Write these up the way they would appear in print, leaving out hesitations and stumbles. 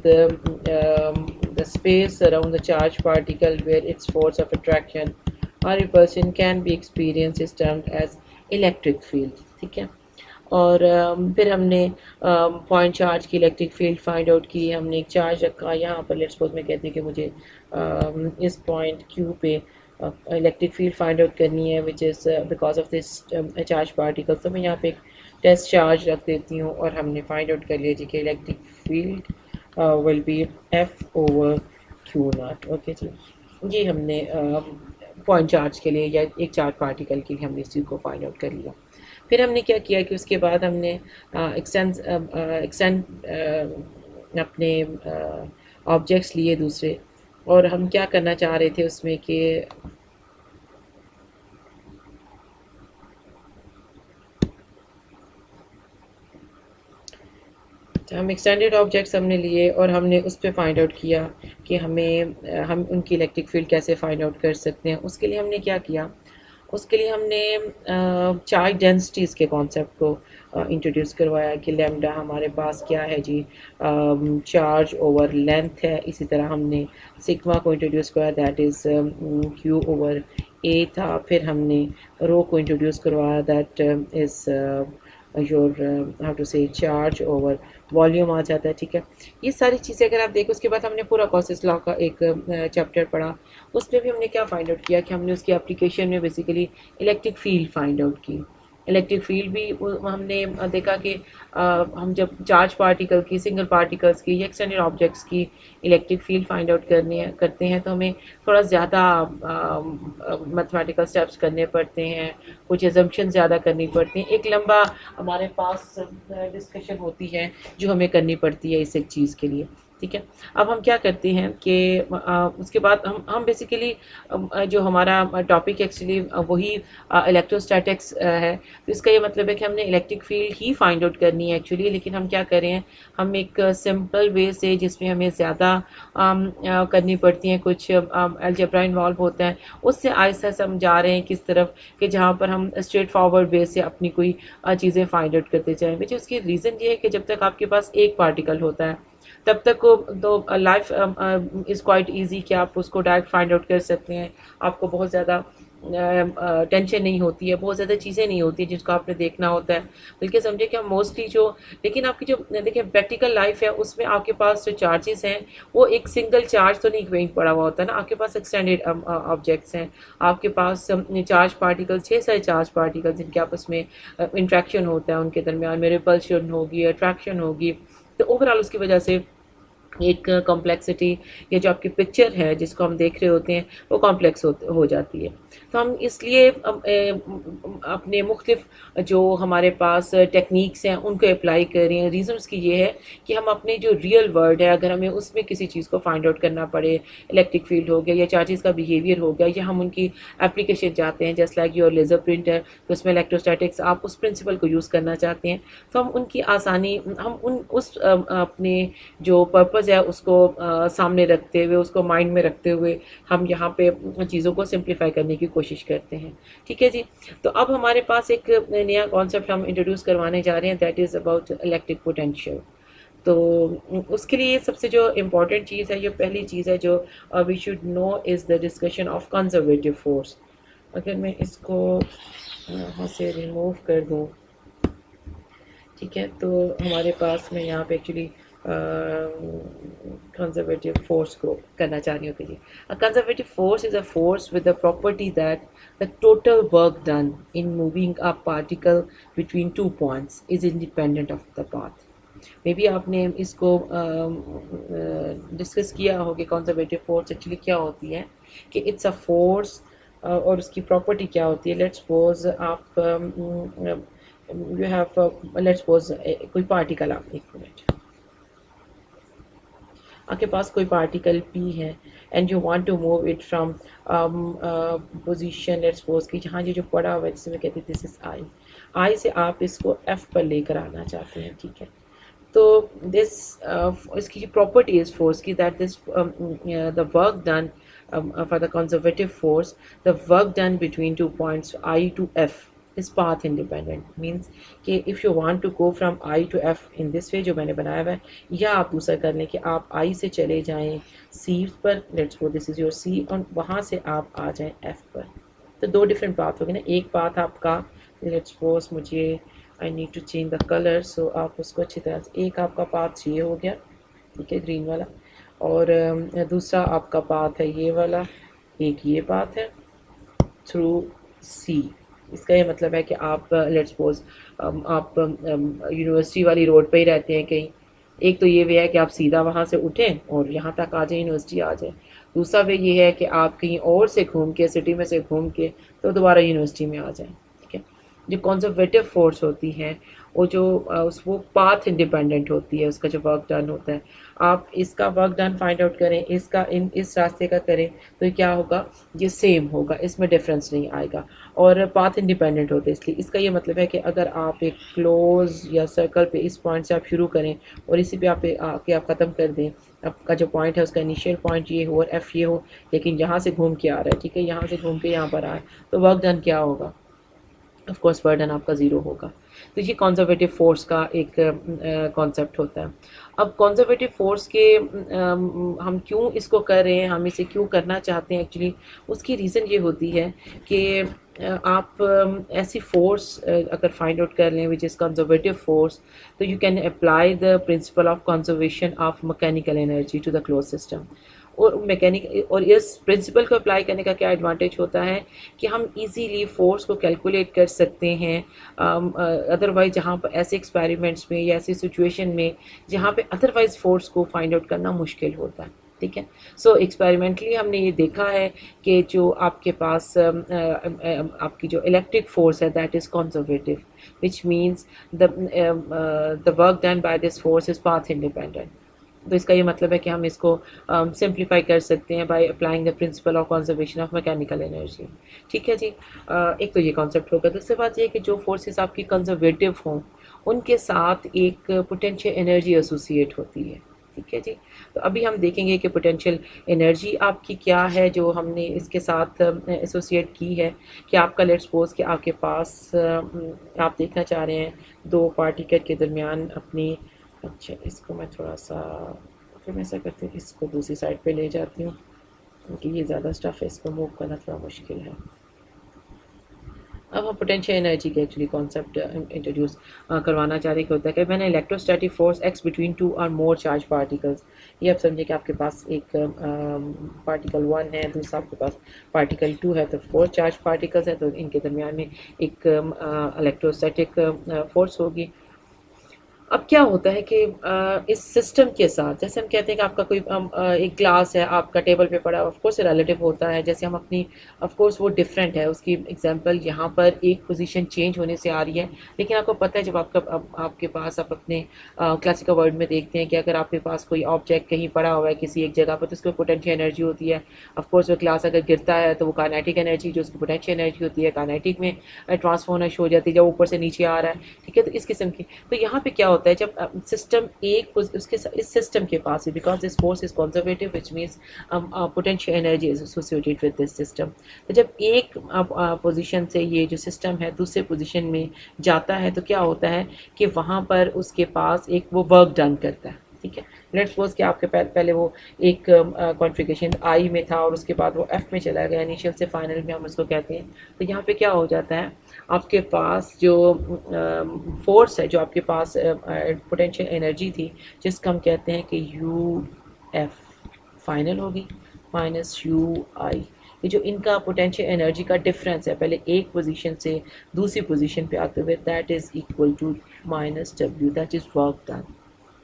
the space around the charged particle where its force of attraction or repulsion can be experienced is termed as electric field. ठीक है। और फिर हमने point charge की electric field find out की। हमने एक चार्ज रखा यहाँ पर, लेट्स सपोज मैं कहती हूँ कि मुझे इस पॉइंट क्यू पे इलेक्ट्रिक फील्ड फाइंड आउट करनी है which is because of this charge particle. तो मैं यहाँ पे एक टेस्ट चार्ज रख देती हूँ और हमने फाइंड आउट कर लिया जी कि electric field will be F over Q not. Okay जी, ये हमने पॉइंट चार्ज के लिए या एक चार्ज पार्टिकल के लिए हमने इस चीज़ को फाइंड आउट कर लिया। फिर हमने क्या किया कि उसके बाद हमने एक्सटेंड अपने ऑब्जेक्ट्स लिए दूसरे, और हम क्या करना चाह रहे थे उसमें कि हम एक्सटेंडेड ऑब्जेक्ट्स हमने लिए और हमने उस पर फाइंड आउट किया कि हम उनकी इलेक्ट्रिक फील्ड कैसे फाइंड आउट कर सकते हैं। उसके लिए हमने क्या किया, उसके लिए हमने चार्ज डेंसिटीज़ के कॉन्सेप्ट को इंट्रोड्यूस करवाया कि लैम्डा हमारे पास क्या है जी, चार्ज ओवर लेंथ है। इसी तरह हमने सिग्मा को इंट्रोड्यूस करवाया, that is Q over A था। फिर हमने रो को इंट्रोड्यूस करवाया, that is your how to say charge over volume आ जाता है। ठीक है, ये सारी चीज़ें अगर आप देखो, उसके बाद हमने पूरा कॉसेस लॉ का एक चैप्टर पढ़ा। उसमें भी हमने क्या फाइंड आउट किया कि हमने उसकी एप्लीकेशन में basically electric field find out की। इलेक्ट्रिक फील्ड भी हमने देखा कि हम जब चार्ज पार्टिकल की, सिंगल पार्टिकल्स की या एक्सटेंडेड ऑब्जेक्ट्स की इलेक्ट्रिक फील्ड फाइंड आउट करते हैं तो हमें थोड़ा ज़्यादा मैथमेटिकल स्टेप्स करने पड़ते हैं, कुछ एजम्पशन ज़्यादा करनी पड़ती हैं, एक लंबा हमारे पास डिस्कशन होती है जो हमें करनी पड़ती है इस एक चीज़ के लिए। ठीक है, अब हम क्या करते हैं कि उसके बाद हम बेसिकली जो हमारा टॉपिक एक्चुअली वही इलेक्ट्रोस्टैटिक्स है। तो इसका ये मतलब है कि हमने इलेक्ट्रिक फील्ड ही फाइंड आउट करनी है एक्चुअली, लेकिन हम क्या करें, हम एक सिंपल वे से जिसमें हमें ज़्यादा करनी पड़ती हैं, कुछ अलजेब्रा इन्वॉल्व होता है, उससे आहिस्ता आहिस्ता हम जा रहे हैं किस तरफ कि जहाँ पर हम स्ट्रेट फॉरवर्ड वे से अपनी कोई चीज़ें फाइंड आउट करते जाएँ। मुझे उसकी रीज़न ये है कि जब तक आपके पास एक पार्टिकल होता है तब तक को तो लाइफ इज़ क्वाइट इजी कि आप उसको डायरेक्ट फाइंड आउट कर सकते हैं। आपको बहुत ज़्यादा टेंशन नहीं होती है, बहुत ज़्यादा चीज़ें नहीं होती जिसको आपने देखना होता है, बल्कि समझे कि हम मोस्टली जो, लेकिन आपकी जो देखिए प्रैक्टिकल लाइफ है उसमें आपके पास जो चार्जेस हैं वो एक सिंगल चार्ज तो नहीं कहीं पड़ा हुआ होता है ना, आपके पास एक्सटेंडेड ऑब्जेक्ट्स हैं, आपके पास चार्ज पार्टिकल, 6 सारे चार्ज पार्टिकल्स जिनके आपस में इंट्रैक्शन होता है, उनके दरमियान में रिपल्शन होगी, अट्रैक्शन होगी। तो ओवरऑल उसकी वजह से एक कॉम्प्लेक्सिटी, ये जो आपकी पिक्चर है जिसको हम देख रहे होते हैं वो कॉम्प्लेक्स हो जाती है। तो हम इसलिए अपने मुख्तलिफ जो हमारे पास टेक्निक्स हैं उनको अप्लाई कर रहे हैं। रीज़न उसकी ये है कि हम अपने जो रियल वर्ल्ड है, अगर हमें उसमें किसी चीज़ को फाइंड आउट करना पड़े, इलेक्ट्रिक फील्ड हो गया या चार्जेस का बिहेवियर हो गया, या हम उनकी एप्लीकेशन चाहते हैं, just like your laser printer, तो उसमें इलेक्ट्रोस्टैटिक्स आप उस प्रिंसिपल को यूज़ करना चाहते हैं, तो हम उनकी आसानी, हम उस अपने जो पर्पज़ है उसको सामने रखते हुए, उसको माइंड में रखते हुए हम यहाँ पे चीज़ों को सिंप्लीफाई करने की कोशिश करते हैं। ठीक है जी, तो अब हमारे पास एक नया कॉन्सेप्ट हम इंट्रोड्यूस करवाने जा रहे हैं, that is about electric potential. तो उसके लिए सबसे जो इम्पॉर्टेंट चीज़ है, ये पहली चीज़ है जो we should know is the discussion of conservative force. अगर मैं इसको यहाँ से रिमूव कर दूँ, ठीक है, तो हमारे पास मैं यहाँ पे एक्चुअली conservative force को करना चाह रही हूँ कि जी, a conservative force is a force with the property that the total work done in moving a particle between 2 points is independent of the path। May be आपने इसको डिस्कस किया हो कि कंजर्वेटिव फोर्स एक्चुअली क्या होती है, कि it's a force और उसकी प्रॉपर्टी क्या होती है। लेट्स सपोज आप यू हैव, लेट्स सपोज कोई पार्टिकल, आप एक मिनट, आपके पास कोई पार्टिकल P है and you want to move it from position, let's suppose कि जहाँ ये जो पड़ा हुआ है जिसमें कहते हैं दिस इज I से आप इसको F पर लेकर आना चाहते हैं। ठीक है, तो दिस इसकी जो प्रॉपर्टी इज फोर्स की, that this the work done for the conservative force, the work done between 2 points I to F is path independent, means कि if you want to go from I to F in this way जो मैंने बनाया हुआ है, या आप दूसरा कर लें कि आप आई से चले जाएं सी पर, let's go this is your C, और वहाँ से आप आ जाएं एफ पर। तो दो डिफरेंट पाथ हो गए ना। एक पाथ आपका, लेट्स सपोज मुझे I need to change the colour, so आप उसको अच्छी तरह से, एक आपका पाथ ये हो गया, ठीक है, ग्रीन वाला, और दूसरा आपका पाथ है ये वाला, एक ये पाथ है थ्रू सी। इसका ये मतलब है कि आप लेट्स सपोज आप यूनिवर्सिटी वाली रोड पे ही रहते हैं कहीं, एक तो ये वे है कि आप सीधा वहाँ से उठें और यहाँ तक आ जाए, यूनिवर्सिटी आ जाए। दूसरा वे ये है कि आप कहीं और से घूम के, सिटी में से घूम के, तो दोबारा यूनिवर्सिटी में आ जाएं। ठीक है, जो कंजर्वेटिव फोर्स होती है वो जो वो पाथ इंडिपेंडेंट होती है, उसका जो वर्क डन होता है, आप इसका वर्क डन फाइंड आउट करें, इसका इस रास्ते का करें, तो क्या होगा, ये सेम होगा, इसमें डिफरेंस नहीं आएगा, और पाथ इंडिपेंडेंट होते हैं। इसलिए इसका ये मतलब है कि अगर आप एक क्लोज या सर्कल पे इस पॉइंट से आप शुरू करें और इसी पे आप आके आप ख़त्म कर दें, आपका जो पॉइंट है उसका इनिशियल पॉइंट ये हो और एफ ये हो, लेकिन यहाँ से घूम के आ रहा है, ठीक है, यहाँ से घूम के यहाँ पर आ है, तो वर्क डन क्या होगा, ऑफ कोर्स वर्क डन आपका ज़ीरो होगा। तो ये कंजर्वेटिव फोर्स का एक कॉन्सेप्ट होता है। अब कंजर्वेटिव फोर्स के हम क्यों इसको कर रहे हैं, हम इसे क्यों करना चाहते हैं, एक्चुअली उसकी रीज़न ये होती है कि आप ऐसी फोर्स अगर फाइंड आउट कर लें विच इज़ कंजर्वेटिव फोर्स, तो you can apply the principle of conservation of mechanical energy to the close system. और इस प्रिंसिपल को अप्लाई करने का क्या एडवांटेज होता है कि हम इजीली फोर्स को कैलकुलेट कर सकते हैं। अदरवाइज जहाँ पर ऐसे एक्सपेरिमेंट्स में या ऐसी सिचुएशन में जहाँ पे अदरवाइज फोर्स को फाइंड आउट करना मुश्किल होता है। ठीक है, सो एक्सपेरिमेंटली हमने ये देखा है कि जो आपके पास आपकी जो इलेक्ट्रिक फोर्स है that is conservative, which means the work done by this force is path independent. तो इसका ये मतलब है कि हम इसको सिंप्लीफाई कर सकते हैं by applying the principle of conservation of mechanical energy. ठीक है जी, एक तो ये कॉन्सेप्ट होगा। दूसरी बात ये कि जो फोर्सेस आपकी कंजर्वेटिव हों उनके साथ एक पोटेंशियल एनर्जी एसोसिएट होती है। ठीक है जी, तो अभी हम देखेंगे कि पोटेंशियल एनर्जी आपकी क्या है जो हमने इसके साथ एसोसिएट की है। कि आपका लेट्स सपोज कि आपके पास आप देखना चाह रहे हैं दो पार्टिकल के दरमियान अपनी, अच्छा इसको मैं थोड़ा सा, फिर मैं ऐसा करती हूँ इसको दूसरी साइड पे ले जाती हूँ क्योंकि ये ज़्यादा स्टफ़ है, इसको मूव करना थोड़ा मुश्किल है। अब हम पोटेंशियल एनर्जी के एक्चुअली कॉन्सेप्ट इंट्रोड्यूस करवाना चाह रहे कि होता है कि मैंने electrostatic force x between two और मोर चार्ज पार्टिकल्स। ये आप समझे कि आपके पास एक पार्टिकल 1 है, दूसरा आपके पास पार्टिकल 2 है, तो 4 चार्ज पार्टिकल्स हैं, तो इनके दरमियान में एक इलेक्ट्रोस्टैटिक फोर्स होगी। अब क्या होता है कि इस सिस्टम के साथ, जैसे हम कहते हैं कि आपका कोई एक ग्लास है आपका टेबल पे पड़ा, ऑफ कोर्स रिलेटिव होता है, जैसे हम अपनी, ऑफ कोर्स वो डिफरेंट है, उसकी एग्जांपल यहाँ पर एक पोजीशन चेंज होने से आ रही है, लेकिन आपको पता है जब आपके पास आप अपने क्लासिकल वर्ड में देखते हैं कि अगर आपके पास कोई ऑब्जेक्ट कहीं पड़ा हुआ है किसी एक जगह पर, तो उसकी पोटेंशियल एनर्जी होती है। ऑफ कोर्स वो ग्लास अगर गिरता है तो वो काइनेटिक एनर्जी जो उसकी पोटेंशियल एनर्जी होती है काइनेटिक में ट्रांसफर होना शुरू हो जाती है जब ऊपर से नीचे आ रहा है। ठीक है, तो इस किस्म की, तो यहाँ पे क्या होता है जब सिस्टम एक उसके इस सिस्टम के पास है, because this force is conservative which means potential energy is associated with this system. तो जब एक पोजीशन से ये जो सिस्टम है दूसरे पोजीशन में जाता है तो क्या होता है कि वहाँ पर उसके पास एक वो वर्क डन करता है। ठीक है, लेट्स सपोज कि आपके पहले वो एक कॉन्फ़िगरेशन आई में था और उसके बाद वो एफ में चला गया, इनिशियल से फाइनल में हम उसको कहते हैं। तो यहाँ पे क्या हो जाता है, आपके पास जो फोर्स है, जो आपके पास पोटेंशियल एनर्जी थी, जिसको हम कहते हैं कि यू एफ फाइनल होगी माइनस यू आई। ये जो इनका पोटेंशियल एनर्जी का डिफरेंस है पहले एक पोजीशन से दूसरी पोजीशन पे आते हुए, that is equal to minus W, that is work done.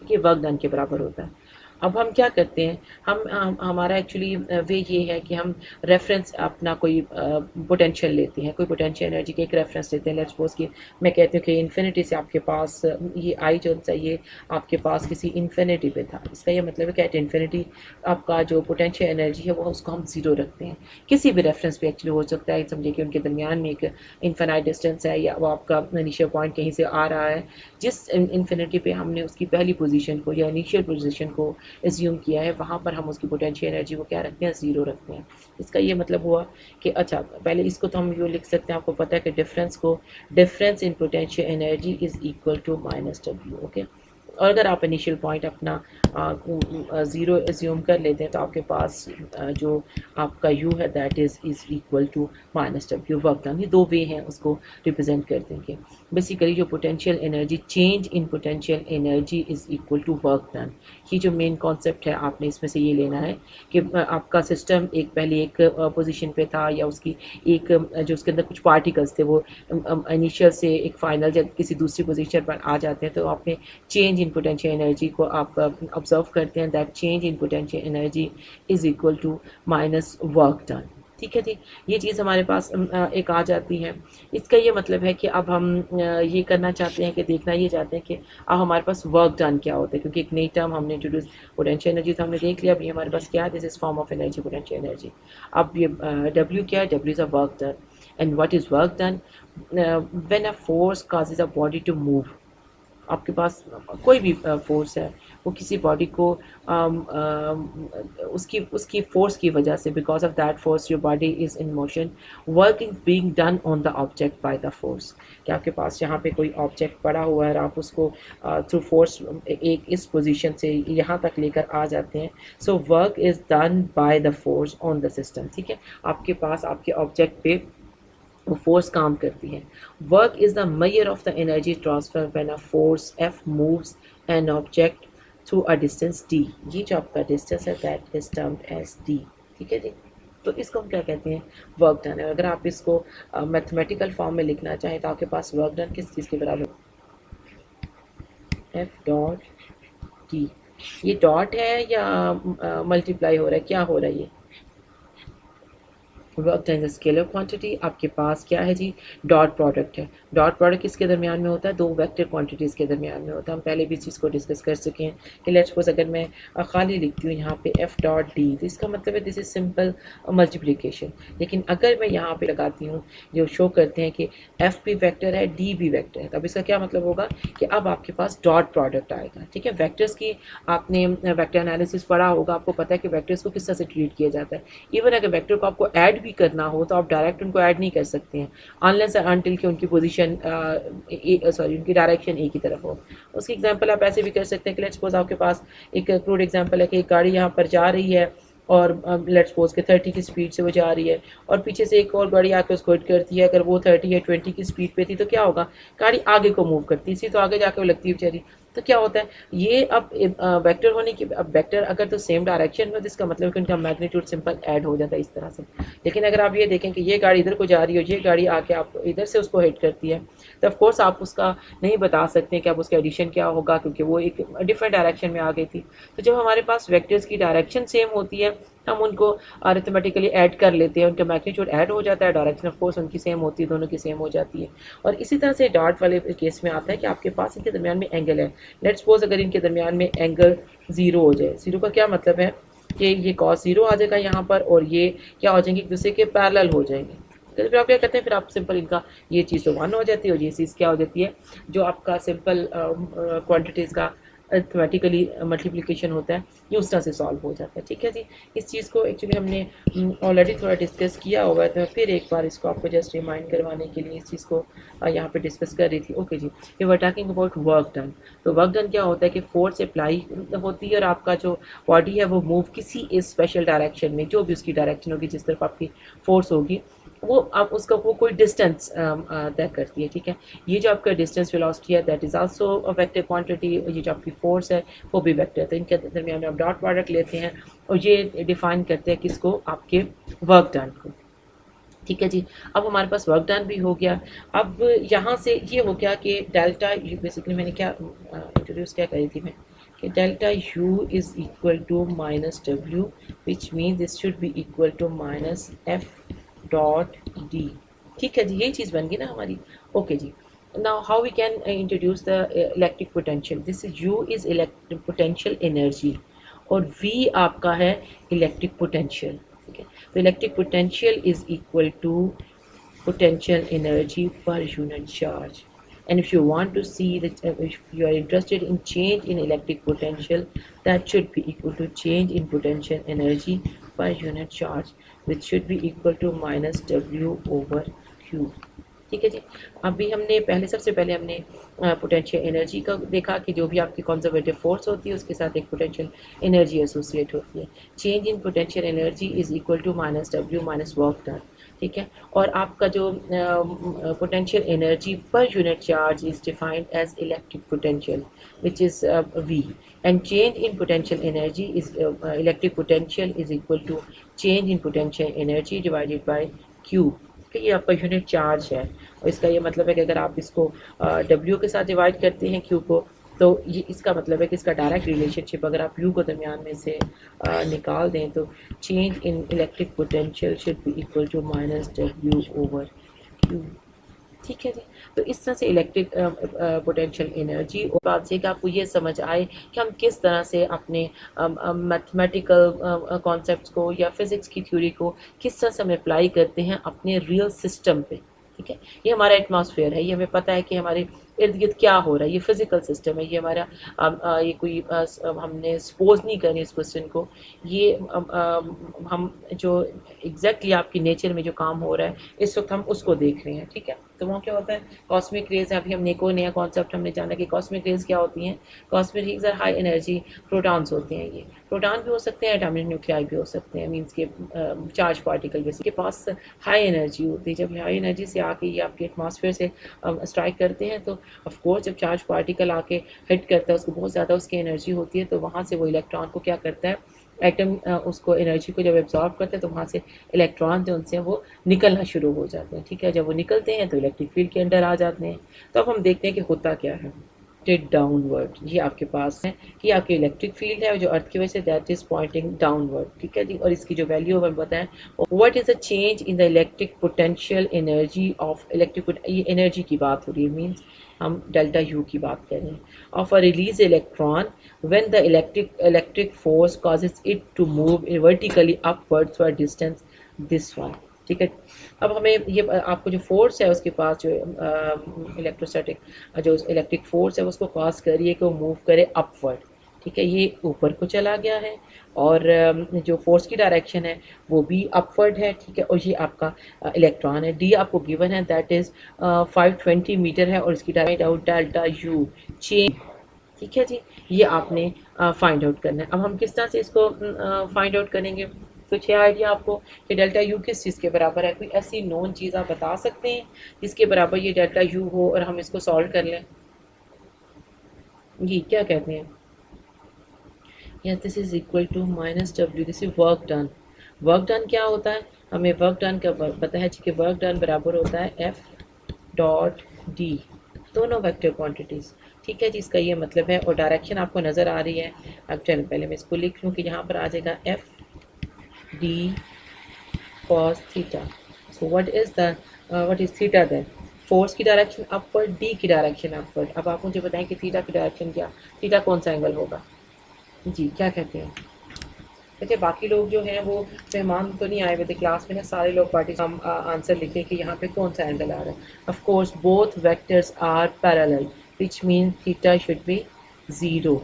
ये वर्क डन के बराबर होता है। अब हम क्या करते हैं, हमारा एक्चुअली वे ये है कि हम रेफरेंस अपना कोई पोटेंशियल लेते हैं, कोई पोटेंशियल एनर्जी के एक रेफरेंस लेते हैं। लेट्स सपोज कि मैं कहती हूँ कि इन्फिनिटी से आपके पास ये आई जो सा ये आपके पास किसी इन्फिनिटी पे था, इसका ये मतलब है कि एट इन्फिनिटी आपका जो पोटेंशियल एनर्जी है वो उसको हम ज़ीरो रखते हैं। किसी भी रेफरेंस पे एक्चुअली हो सकता है, समझिए कि उनके दरमियान में एक इन्फिनाइट डिस्टेंस है या वो आपका इनिशियल पॉइंट कहीं से आ रहा है, जिस इन्फिनिटी पे हमने उसकी पहली पोजीशन को या इनिशियल पोजीशन को एज्यूम किया है वहाँ पर हम उसकी पोटेंशियल एनर्जी को क्या रखते हैं, ज़ीरो रखते हैं। इसका ये मतलब हुआ कि अच्छा पहले इसको तो हम यूँ लिख सकते हैं, आपको पता है कि difference in potential energy is equal to minus W. Okay, और अगर आप इनिशियल पॉइंट अपना ज़ीरो एज्यूम कर लेते हैं तो आपके पास जो आपका u है that is equal to minus W work done. ये दो वे हैं उसको रिप्रेजेंट कर देंगे। बेसिकली जो potential energy, change in potential energy is equal to work done. ये जो मेन कॉन्सेप्ट है आपने इसमें से ये लेना है कि आपका सिस्टम एक पहले एक पोजीशन पे था, या उसकी एक जो उसके अंदर कुछ पार्टिकल्स थे वो इनिशियल से एक फाइनल जब किसी दूसरी पोजीशन पर आ जाते हैं तो आपने चेंज इन पोटेंशियल एनर्जी को आप ऑब्जर्व करते हैं। That change in potential energy is equal to minus work done. ठीक है जी, ये चीज़ हमारे पास एक आ जाती है। इसका ये मतलब है कि अब हम ये करना चाहते हैं कि देखना ये चाहते हैं कि अब हमारे पास वर्क डन क्या होता है, क्योंकि एक नई टर्म हमने इंट्रोड्यूस, पोटेंशियल एनर्जी तो हमने देख लिया। अब ये हमारे पास क्या है, this is form of energy, potential energy. अब ये डब्ल्यू क्या है, W is a work done. And what is work done? When a force causes a body to move, आपके पास कोई भी फोर्स है वो किसी बॉडी को उसकी फोर्स की वजह से, because of that force your body is in motion, work is being done on the object by the force. कि आपके पास यहाँ पे कोई ऑब्जेक्ट पड़ा हुआ है और आप उसको थ्रू फोर्स एक इस पोजीशन से यहाँ तक लेकर आ जाते हैं। So work is done by the force on the system. ठीक है, आपके पास आपके ऑब्जेक्ट पे वो फोर्स काम करती है। Work is the measure of the energy transfer when a force F moves an object through a distance D. ये जो आपका डिस्टेंस है that is termed as D. ठीक है जी, तो इसको हम क्या कहते हैं, वर्क डन है। अगर आप इसको मैथमेटिकल फॉर्म में लिखना चाहें तो आपके पास वर्क डन किस चीज़ के बराबर, एफ डॉट डी। ये डॉट है या मल्टीप्लाई हो रहा है, क्या हो रहा है? ये वर्क डन स्केलर क्वांटिटी। आपके पास क्या है जी, डॉट प्रोडक्ट है। डॉट प्रोडक्ट किसके दरमियान में होता है, दो वेक्टर क्वांटिटीज़ के दरमियान में होता है। हम पहले भी इस चीज़ को डिस्कस कर चुके हैं कि लेट्स सपोज अगर मैं खाली लिखती हूँ यहाँ पे एफ डॉट डी, तो इसका मतलब है दिस इज सिंपल मल्टीप्लिकेशन। लेकिन अगर मैं यहाँ पे लगाती हूँ जो शो करते हैं कि एफ भी वेक्टर है, डी भी वेक्टर है, तब इसका क्या मतलब होगा कि अब आपके पास डॉट प्रोडक्ट आएगा। ठीक है, वेक्टर्स की आपने वेक्टर एनालिसिस पढ़ा होगा, आपको पता है कि वेक्टर्स को किस तरह से ट्रीट किया जाता है। इवन अगर वेक्टर को आपको ऐड भी करना हो तो आप डायरेक्ट उनको ऐड नहीं कर सकते हैं अनलेस अनटिल कि उनकी पोजीशन उनकी डायरेक्शन एक ही तरफ हो। उसकी एग्जांपल आप ऐसे भी कर सकते हैं कि लेट्स सपोज आपके पास एक क्रूड एग्जांपल है कि एक गाड़ी यहाँ पर जा रही है और लेट्स सपोज के 30 की स्पीड से वो जा रही है और पीछे से एक और गाड़ी आकर उसको हिट करती है। अगर वो 30 या 20 की स्पीड पे थी तो क्या होगा, गाड़ी आगे को मूव करती थी, तो आगे जाकर वो लगती है बेचारी। तो क्या होता है ये, अब वेक्टर होने की, अब वेक्टर अगर तो सेम डायरेक्शन में तो इसका मतलब कि उनका मैग्नीट्यूड सिंपल ऐड हो जाता है इस तरह से। लेकिन अगर आप ये देखें कि ये गाड़ी इधर को जा रही है और ये गाड़ी आके आप इधर से उसको हिट करती है, तो ऑफ कोर्स आप उसका नहीं बता सकते कि अब उसका एडिशन क्या होगा, क्योंकि वो एक डिफरेंट डायरेक्शन में आ गई थी। तो जब हमारे पास वेक्टर्स की डायरेक्शन सेम होती है हम उनको अरिथमेटिकली ऐड कर लेते हैं, उनका मैग्नीट्यूड ऐड हो जाता है, डायरेक्शन ऑफ कोर्स उनकी सेम होती है, दोनों की सेम हो जाती है। और इसी तरह से डॉट वाले केस में आता है कि आपके पास इनके दरमियान में एंगल है। लेट्स सपोज अगर इनके दरमियान में एंगल ज़ीरो हो जाए, ज़ीरो का क्या मतलब है कि ये कॉस ज़ीरो आ जाएगा यहाँ पर और ये क्या हो जाएंगे, एक दूसरे के पैरेलल हो जाएंगे। तो फिर आप क्या करते हैं, फिर आप सिंपल इनका ये चीज़ तो वन हो जाती है और ये चीज़ क्या हो जाती है, जो आपका सिंपल क्वांटिटीज़ का अरिथमेटिकली मल्टीप्लिकेशन होता है ये उस तरह से सॉल्व हो जाता है। ठीक है जी, इस चीज़ को एक्चुअली हमने ऑलरेडी थोड़ा डिस्कस किया हुआ है, तो मैं फिर एक बार इसको आपको जस्ट रिमाइंड करवाने के लिए इस चीज़ को यहाँ पे डिस्कस कर रही थी। ओके जी, ये were talking about work done. तो वर्क डन क्या होता है कि फोर्स अप्लाई होती है और आपका जो बॉडी है वो मूव किसी इस स्पेशल डायरेक्शन में, जो भी उसकी डायरेक्शन होगी, जिस तरफ आपकी फोर्स होगी वो आप उसका वो कोई डिस्टेंस तय करती है। ठीक है, ये जो आपका डिस्टेंस वेलोसिटी है that is also a vector quantity, ये जो आपकी फोर्स है वो भी वेक्टर है। तो इनके दरमियान में आप डॉट प्रोडक्ट लेते हैं और ये डिफाइन करते हैं किसको, आपके वर्क डन को। ठीक है जी, अब हमारे पास वर्क डन भी हो गया। अब यहाँ से ये हो गया कि डेल्टा, बेसिकली मैंने क्या इंट्रोड्यूस क्या करी थी मैं कि delta U is equal to minus W, which mean this should be equal to minus F dot D. ठीक है जी, यही चीज़ बन गई ना हमारी। ओके जी, now how we can introduce the electric potential. This is U is electric potential energy और वी आपका है इलेक्ट्रिक पोटेंशियल। ठीक है, तो electric potential is equal to potential energy per unit charge. And if you want to see that, if you are interested in change in electric potential, that should be equal to change in potential energy per unit charge, which should be equal to minus W over Q. ठीक है जी। अभी हमने सबसे पहले हमने potential energy का देखा कि जो भी आपकी कंजर्वेटिव फोर्स होती है उसके साथ एक पोटेंशियल एनर्जी एसोसिएट होती है। Change in potential energy is equal to minus W minus work done, ठीक है। और आपका जो potential energy per unit charge is defined as electric potential which is V, and change in potential energy is electric potential is equal to change in potential energy divided by Q, कि ये आपका unit charge है। और इसका ये मतलब है कि अगर आप इसको W के साथ डिवाइड करते हैं Q को, तो ये इसका मतलब है कि इसका डायरेक्ट रिलेशनशिप अगर आप U को दरमियान में से निकाल दें तो change in electric potential should be equal to minus W over Q, ठीक है जी। तो इस तरह से इलेक्ट्रिक पोटेंशियल एनर्जी, और बात से कि आपको ये समझ आए कि हम किस तरह से अपने मैथमेटिकल कॉन्सेप्ट्स को या फिज़िक्स की थ्योरी को किस तरह से हम अप्लाई करते हैं अपने रियल सिस्टम पे, ठीक है। ये हमारा एटमॉस्फेयर है, ये हमें पता है कि हमारे इर्द गिर्द क्या हो रहा है, ये फिजिकल सिस्टम है, ये हमारा ये कोई हमने सपोज नहीं करें इस क्वेश्चन को, ये हम जो एग्जैक्टली आपकी नेचर में जो काम हो रहा है इस वक्त हम उसको देख रहे हैं, ठीक है। तो वहाँ क्या होता है, कॉस्मिक रेज है। अभी हमने एक और नया कॉन्सेप्ट हमने जाना कि कॉस्मिक रेज क्या होती हैं। Cosmic rays are high energy protons होते हैं। ये प्रोटॉन भी हो सकते हैं, एटॉमिक न्यूक्लियाई भी हो सकते हैं, मीन्स के चार्ज पार्टिकल जैसे के पास हाई एनर्जी होती है। जब हाई एनर्जी से आके ये आपके एटमॉस्फेयर से स्ट्राइक करते हैं तो ऑफकोर्स जब चार्ज पार्टिकल आके हिट करता है उसको बहुत ज़्यादा उसकी एनर्जी होती है, तो वहाँ से वो इलेक्ट्रॉन को क्या करता है, एटम उसको एनर्जी को जब एब्जॉर्ब करते हैं तो वहाँ से इलेक्ट्रॉन जो उनसे वो निकलना शुरू हो जाते हैं, ठीक है। जब वो निकलते हैं तो इलेक्ट्रिक फील्ड के अंदर आ जाते हैं। तो अब हम देखते हैं कि होता क्या है। डाउनवर्ड, ये आपके पास है कि आपकी इलेक्ट्रिक फील्ड है जो अर्थ की वजह say that is pointing downward, ठीक है जी। और इसकी जो वैल्यू हमें बताएं, what is a change in the electric potential energy of electric, ये एनर्जी की बात हो रही है, मीन्स हम डेल्टा यू की बात कर रहे हैं, of a release electron when the electric force causes it to move vertically upwards for distance this one, ठीक है। अब हमें ये आपको जो फोर्स है उसके पास जो इलेक्ट्रोस्टैटिक जो इलेक्ट्रिक फोर्स है उसको कॉज कर रही है कि वो मूव करे अपवर्ड, ठीक है। ये ऊपर को चला गया है और जो फोर्स की डायरेक्शन है वो भी अपवर्ड है, ठीक है। और ये आपका इलेक्ट्रॉन है, डी आपको गिवन है, दैट इज़ 520 मीटर है और इसकी direct out delta U change, ठीक है जी। ये आपने फाइंड आउट करना है। अब हम किस तरह से इसको फाइंड आउट करेंगे, कुछ है आइडिया आपको कि डेल्टा यू किस चीज़ के बराबर है? कोई ऐसी नोन चीज़ आप बता सकते हैं जिसके बराबर ये डेल्टा यू हो और हम इसको सॉल्व कर लें? जी क्या कहते हैं? Yes, this is equal to minus W, this is work done. Work done क्या होता है? हमें वर्क डन का पता है कि वर्क डन बराबर होता है एफ डॉट डी, दोनों वेक्टर क्वांटिटीज़, ठीक है जी। इसका ये मतलब है और डायरेक्शन आपको नज़र आ रही है। अब चलो पहले मैं इसको लिख लूँ कि यहाँ पर आ जाएगा F d cos theta. So what is theta then? Force की डायरेक्शन अपवर्ड, डी की डायरेक्शन अपवर्ड। अब आप मुझे बताएं कि थीटा की डायरेक्शन क्या, थीटा कौन सा एंगल होगा? जी क्या कहते हैं? देखिए बाकी लोग जो हैं वो मेहमान तो नहीं आए हुए थे क्लास में ना, सारे लोग पार्टी हम आंसर लिखे कि यहाँ पे कौन सा एंगल आ रहा है। Of course both vectors are parallel which mean theta should be 0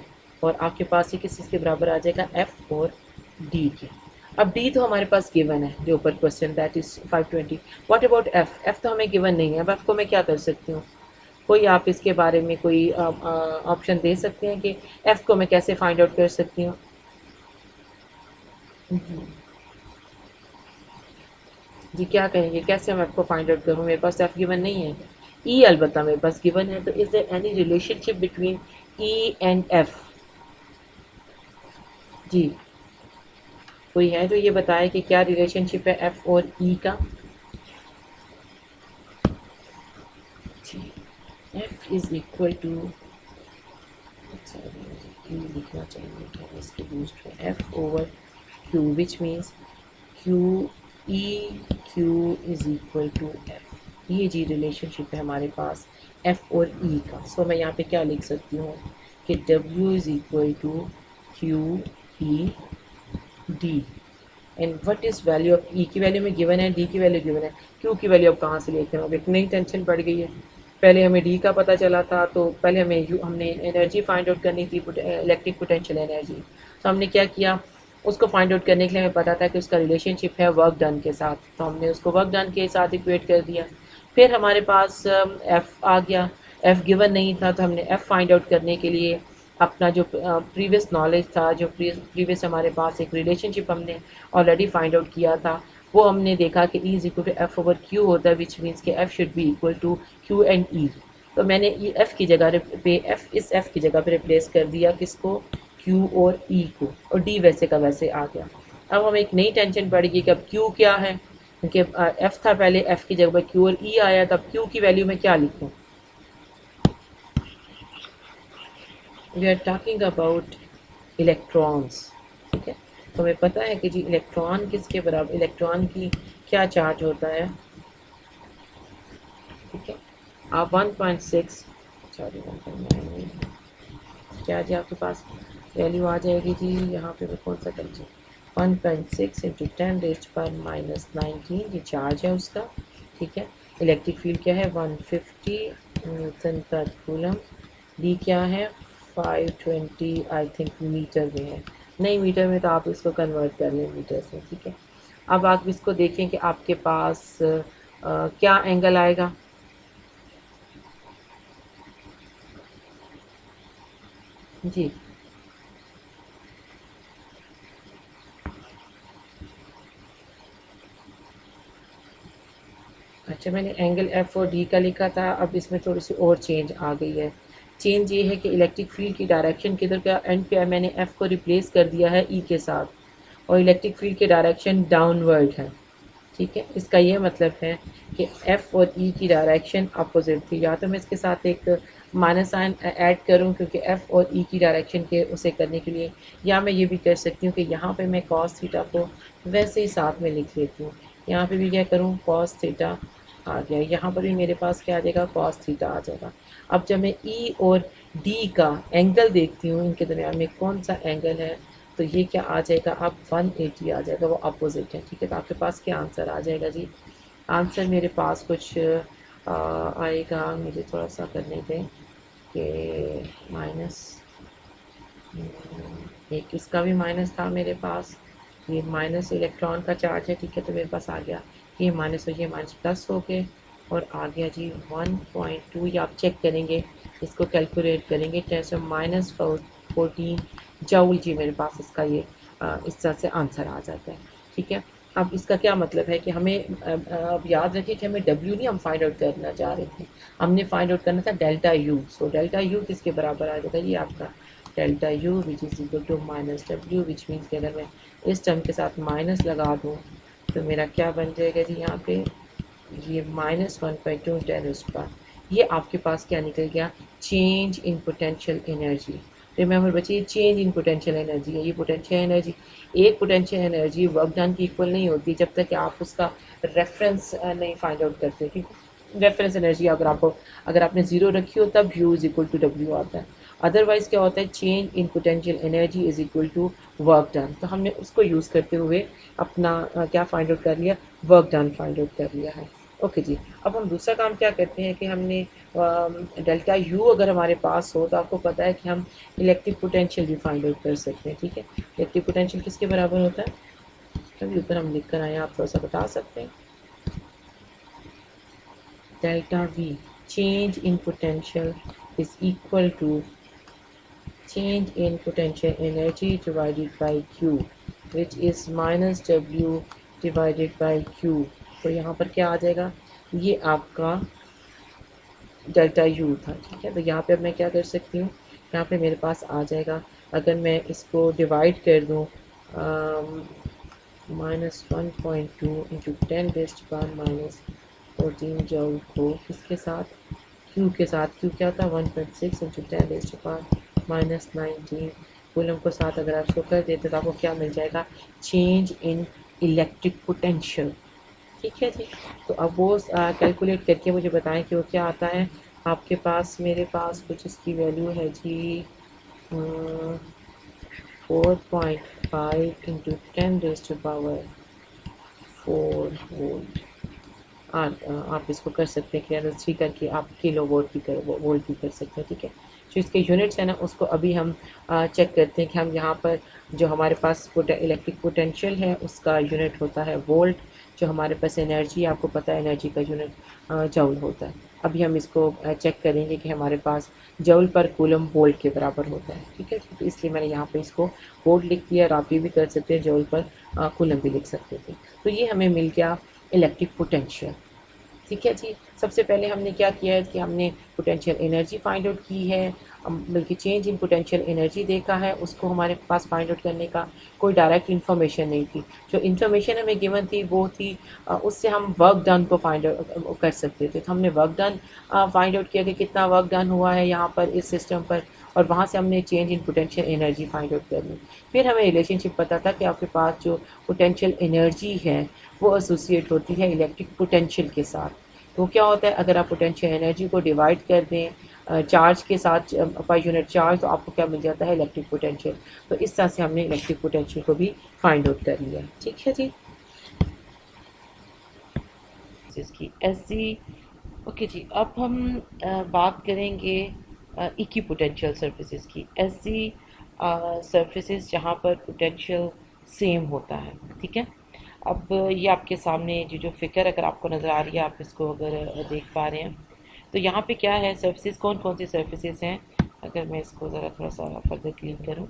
और आपके पास ये किस चीज़ के बराबर आ जाएगा, एफ और डी के। अब डी तो हमारे पास गिवन है जो ऊपर question, that is 520। What about F? F तो हमें गिवन नहीं है। अब एफ को मैं क्या कर सकती हूँ? कोई आप इसके बारे में कोई ऑप्शन दे सकते हैं कि एफ को मैं कैसे फाइंड आउट कर सकती हूँ? जी क्या कहेंगे, कैसे मैं एफ को फाइंड आउट करूँ? मेरे पास एफ गिवन नहीं है, ई अलबत्ता मेरे पास गिवन है। तो is there any relationship between E and F? जी कोई है तो ये बताए कि क्या रिलेशनशिप है एफ और ई का? एफ इज इक्वल टू, लिखना चाहिए इसके बूस्ट में, F over Q which means Q E Q is equal to F. ये जी रिलेशनशिप है हमारे पास एफ और ई का। सो मैं यहाँ पे क्या लिख सकती हूँ कि W is equal to Q E D and what is value of E की वैल्यू में गिवन है, डी की वैल्यू गिवन है, क्यू की वैल्यू अब कहाँ से लेते हैं? अब एक नई टेंशन बढ़ गई है। पहले हमें डी का पता चला था, तो पहले हमने एनर्जी फाइंड आउट करनी थी, इलेक्ट्रिक पोटेंशियल एनर्जी। तो हमने क्या किया, उसको फाइंड आउट करने के लिए हमें पता था कि उसका रिलेशनशिप है वर्क डन के साथ, तो हमने उसको वर्क डन के साथ इक्वेट कर दिया। फिर हमारे पास एफ़ आ गया, एफ़ गिवन नहीं था, तो हमने एफ़ फाइंड आउट करने के लिए अपना जो प्रीवियस नॉलेज था, जो प्रीवियस हमारे पास एक रिलेशनशिप हमने ऑलरेडी फाइंड आउट किया था, वो हमने देखा कि E is equal to F over Q होता है, विच मीन्स कि F should be equal to Q and E. तो मैंने एफ की जगह पे इस एफ की जगह पे रिप्लेस कर दिया किसको, क्यू और ई को, और डी वैसे का वैसे आ गया। अब हमें एक नई टेंशन पड़ गई कि अब क्यू क्या है, क्योंकि एफ था पहले, एफ की जगह क्यू और ई आया, तब क्यू की वैल्यू में क्या लिखूं। We are talking about electrons, ठीक है। तो हमें पता है कि जी इलेक्ट्रॉन किसके बराबर, इलेक्ट्रॉन की क्या चार्ज होता है, ठीक है। आप 1.6 सॉरी 1.9 क्या जी आपके पास वैल्यू आ जाएगी जी, यहाँ पे मैं कौन सा कर जी 1.6 इंटू 10⁻⁻19 ये चार्ज है उसका, ठीक है। इलेक्ट्रिक फील्ड क्या है 150 न्यूटन पर कूलम, डी क्या है 520 आई थिंक मीटर में है, नहीं मीटर में तो आप इसको कन्वर्ट कर लें मीटर से, ठीक है। अब आप इसको देखें कि आपके पास क्या एंगल आएगा, जी अच्छा, मैंने एंगल एफ और डी का लिखा था, अब इसमें थोड़ी सी और चेंज आ गई है। चेंज ये है कि इलेक्ट्रिक फील्ड की डायरेक्शन किधर का एंड पे है, मैंने एफ को रिप्लेस कर दिया है ई के साथ, और इलेक्ट्रिक फील्ड की डायरेक्शन डाउनवर्ड है, ठीक है। इसका ये मतलब है कि एफ और ई की डायरेक्शन अपोजिट थी, या तो मैं इसके साथ एक माइनस साइन ऐड करूं क्योंकि एफ और ई की डायरेक्शन के उसे करने के लिए, या मैं ये भी कर सकती हूँ कि यहाँ पे मैं कॉस थीटा को वैसे ही साथ में लिख लेती हूँ, यहाँ पे भी क्या करूँ कॉस थीटा आ गया, यहाँ पर भी मेरे पास क्या आ जाएगा कॉस थीटा आ जाएगा। अब जब मैं ई और डी का एंगल देखती हूँ, इनके दरमियान में कौन सा एंगल है, तो ये क्या आ जाएगा, अब 180 आ जाएगा, वो अपोजिट है, ठीक है। तो आपके पास क्या आंसर आ जाएगा जी, आंसर मेरे पास कुछ आएगा, मुझे थोड़ा सा करने दें कि माइनस, एक इसका भी माइनस था मेरे पास, ये माइनस इलेक्ट्रॉन का चार्ज है, ठीक है। तो मेरे पास आ गया ये माइनस हो, ये माइनस प्लस हो गए, और आ गया जी 1.2, ये आप चेक करेंगे, इसको कैलकुलेट करेंगे, जैसे -14 जूल जी मेरे पास इसका ये इस तरह से आंसर आ जाता है, ठीक है। अब इसका क्या मतलब है कि हमें अब याद रखिए कि हमें डब्ल्यू नहीं हम फाइंड आउट करना चाह रहे थे, हमने फाइंड आउट करना था delta U. So delta U किसके बराबर आ जाएगा, ये आपका delta U which is equal to minus W, which means कि अगर मैं इस टर्म के साथ माइनस लगा दूँ तो मेरा क्या बन जाएगा जी, यहाँ पे ये -1.2 टेन उस पर, ये आपके पास क्या निकल गया, change in potential energy. Remember बच्चे, ये चेंज इन पोटेंशियल एनर्जी है, ये पोटेंशियल एनर्जी, एक पोटेंशियल एनर्जी वर्क डन की इक्वल नहीं होती जब तक कि आप उसका रेफरेंस नहीं फाइंड आउट करते, क्योंकि रेफरेंस एनर्जी अगर आपने ज़ीरो रखी हो तब U is equal to W आता है, अदरवाइज क्या होता है change in potential energy is equal to work done. तो हमने उसको यूज़ करते हुए अपना क्या फाइंड आउट कर लिया, वर्क डन फाइंड आउट कर लिया है। ओके जी, अब हम दूसरा काम क्या करते हैं कि हमने डेल्टा यू अगर हमारे पास हो तो आपको पता है कि हम इलेक्ट्रिक पोटेंशियल भी फाइंड आउट कर सकते हैं, ठीक है। इलेक्ट्रिक पोटेंशियल किसके बराबर होता है, अभी ऊपर हम लिख कर आए, आप थोड़ा सा बता सकते हैं, delta V change in potential is equal to change in potential energy divided by Q which is minus W divided by Q। तो यहाँ पर क्या आ जाएगा, ये आपका डेल्टा यू था, ठीक है। तो यहाँ पे अब मैं क्या कर सकती हूँ, यहाँ पे मेरे पास आ जाएगा, अगर मैं इसको डिवाइड कर दूँ -1.2 इंटू 10⁻⁻14 जूल को किसके साथ, क्यू के साथ, क्यू क्या था 1.6 इंटू 10⁻⁻19 कूलम को साथ अगर आप इसको कर देते तो आपको क्या मिल जाएगा, चेंज इन इलेक्ट्रिक पोटेंशियल, ठीक है जी। तो अब वो कैलकुलेट करके मुझे बताएं कि वो क्या आता है आपके पास, मेरे पास कुछ इसकी वैल्यू है जी 4.5 इंटू 10⁻⁴ वोल्ट आप इसको कर सकते हैं कि 3 करके आप किलो वोल्ट भी कर सकते हैं, ठीक है। जो इसके यूनिट्स हैं ना, उसको अभी हम चेक करते हैं कि हम यहाँ पर जो हमारे पास इलेक्ट्रिक पोटेंशियल है उसका यूनिट होता है वोल्ट, जो हमारे पास एनर्जी, आपको पता है एनर्जी का यूनिट जूल होता है। अभी हम इसको चेक करेंगे कि हमारे पास जूल पर कूलम वोल्ट के बराबर होता है, ठीक है। तो इसलिए मैंने यहाँ पे इसको वोल्ट लिख दिया, और आप ये भी कर सकते हैं जूल पर कूलम भी लिख सकते थे। तो ये हमें मिल गया इलेक्ट्रिक पोटेंशियल, ठीक है जी। सबसे पहले हमने क्या किया है कि हमने पोटेंशियल एनर्जी फाइंड आउट की है, बल्कि चेंज इन पोटेंशियल एनर्जी देखा है, उसको हमारे पास फाइंड आउट करने का कोई डायरेक्ट इन्फॉर्मेशन नहीं थी। जो इन्फॉर्मेशन हमें गिवन थी वो थी उससे हम वर्क डन को फाइंड आउट कर सकते थे। तो हमने वर्क डन फाइंड आउट किया कि कितना वर्क डन हुआ है यहाँ पर इस सिस्टम पर, और वहाँ से हमने change in potential energy find out कर ली। फिर हमें रिलेशनशिप पता था कि आपके पास जो पोटेंशियल एनर्जी है वो एसोसिएट होती है इलेक्ट्रिक पोटेंशियल के साथ। तो क्या होता है, अगर आप पोटेंशियल एनर्जी को डिवाइड कर दें चार्ज के साथ पर यूनिट चार्ज, तो आपको क्या मिल जाता है, इलेक्ट्रिक पोटेंशियल। तो इस तरह से हमने इलेक्ट्रिक पोटेंशियल को भी फाइंड आउट कर लिया, ठीक है जी। इसकी ऐसी ओके जी। अब हम बात करेंगे इक्वी पोटेंशियल सर्फेसिस की, ऐसी सर्फेसिस जहाँ पर पोटेंशियल सेम होता है, ठीक है। अब ये आपके सामने जो फिगर अगर आपको नज़र आ रही है, आप इसको अगर देख पा रहे हैं, तो यहाँ पे क्या है, सर्फेसिस कौन कौन सी सर्फेसिस हैं। अगर मैं इसको ज़रा थोड़ा सा फर्दर क्लीन करूँ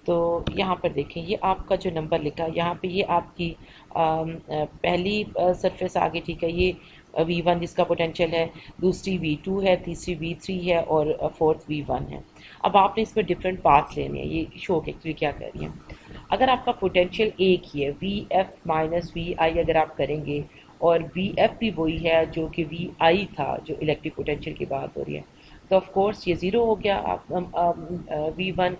तो यहाँ पर देखें, ये आपका जो नंबर लिखा है यहाँ पे, ये आपकी पहली सरफेस आ गई, ठीक है। ये V1 जिसका पोटेंशियल है, दूसरी V2 है, तीसरी V3 है, और फोर्थ V1 है। अब आपने इसमें डिफरेंट पाथ्स लेने हैं। ये शो एक्चुअली क्या कर रही है, अगर आपका पोटेंशियल एक ही है, VF माइनस VI अगर आप करेंगे, और VF भी वही है जो कि VI था, जो इलेक्ट्रिक पोटेंशियल की बात हो रही है, तो ऑफ कोर्स ये ज़ीरो हो गया। आप V1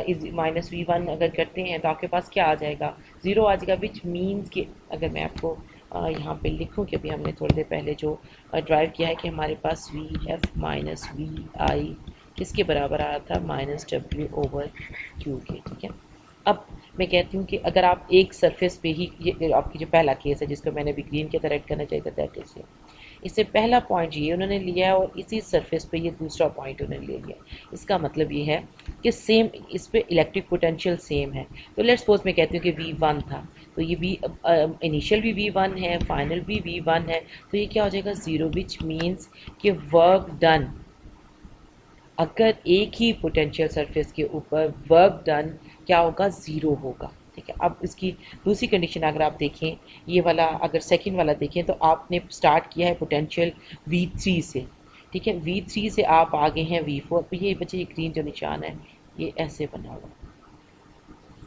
इज माइनस V1 अगर करते हैं तो आपके पास क्या आ जाएगा, ज़ीरो आ जाएगा, विच मीन्स कि अगर मैं आपको यहाँ पे लिखूँ कि अभी हमने थोड़ी देर पहले जो ड्राइव किया है कि हमारे पास VF माइनस VI किसके बराबर आ रहा था, माइनस W ओवर Q के, ठीक है। अब मैं कहती हूँ कि अगर आप एक सरफेस पे ही, ये आपकी जो पहला केस है जिसको मैंने भी ग्रीन के तरह ऐड करना चाहिए था, दैट इज इससे पहला पॉइंट ये उन्होंने लिया है, और इसी सरफेस पे ये दूसरा पॉइंट उन्होंने ले लिया। इसका मतलब ये है कि सेम इस पे इलेक्ट्रिक पोटेंशियल सेम है। तो लेट्स सपोज मैं कहती हूँ कि V1 था, तो ये इनिशियल भी V1 है, फाइनल भी V1 है, तो ये क्या हो जाएगा, ज़ीरो, विच मीन्स कि वर्क डन, अगर एक ही पोटेंशियल सरफेस के ऊपर वर्क डन क्या होगा, ज़ीरो होगा, ठीक है। अब इसकी दूसरी कंडीशन अगर आप देखें, ये वाला अगर सेकंड वाला देखें, तो आपने स्टार्ट किया है पोटेंशियल V3 से, ठीक है। V3 से आप आगे हैं V4, तो ये बच्चे ये ग्रीन जो निशान है ये ऐसे बना हुआ,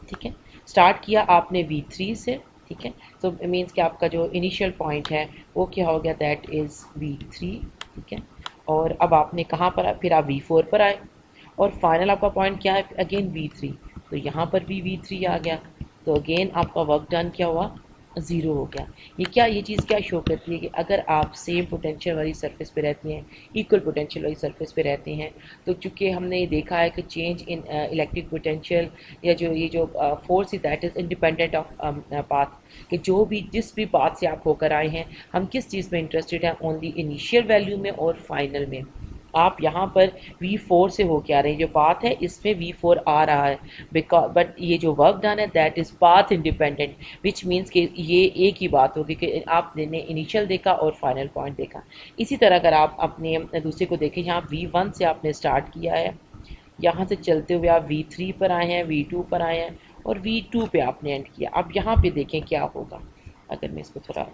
ठीक है। स्टार्ट किया आपने V3 से, ठीक है। तो मीन्स कि आपका जो इनिशियल पॉइंट है वो क्या हो गया, दैट इज़ V3, ठीक है। और अब आपने कहाँ पर, फिर आप V4 पर आए, और फाइनल आपका पॉइंट क्या है, अगेन V3, तो यहाँ पर भी V3 आ गया, तो अगेन आपका वर्क डन क्या हुआ, ज़ीरो हो गया। ये चीज़ क्या शो करती है कि अगर आप सेम पोटेंशियल वाली सरफेस पे रहते हैं, इक्वल पोटेंशियल वाली सरफेस पे रहते हैं, तो चूँकि हमने ये देखा है कि चेंज इन इलेक्ट्रिक पोटेंशियल या जो फोर्स है that is independent of path, कि जो भी जिस भी पाथ से आप होकर आए हैं, हम किस चीज़ में इंटरेस्टेड हैं, ओनली इनिशियल वैल्यू में और फाइनल में। आप यहाँ पर V4 से होके आ रहे हैं, जो पाथ है इसमें V4 आ रहा है, बिकॉज बट ये जो वर्क डन है that is path independent, which means कि ये एक ही बात होगी कि आपने इनिशियल देखा और फाइनल पॉइंट देखा। इसी तरह अगर आप अपने दूसरे को देखें, यहाँ V1 से आपने स्टार्ट किया है, यहाँ से चलते हुए आप V3 पर आए हैं, V2 पर आए हैं, और V2 पे आपने एंड किया। अब यहाँ पे देखें क्या होगा, अगर मैं इसको थोड़ा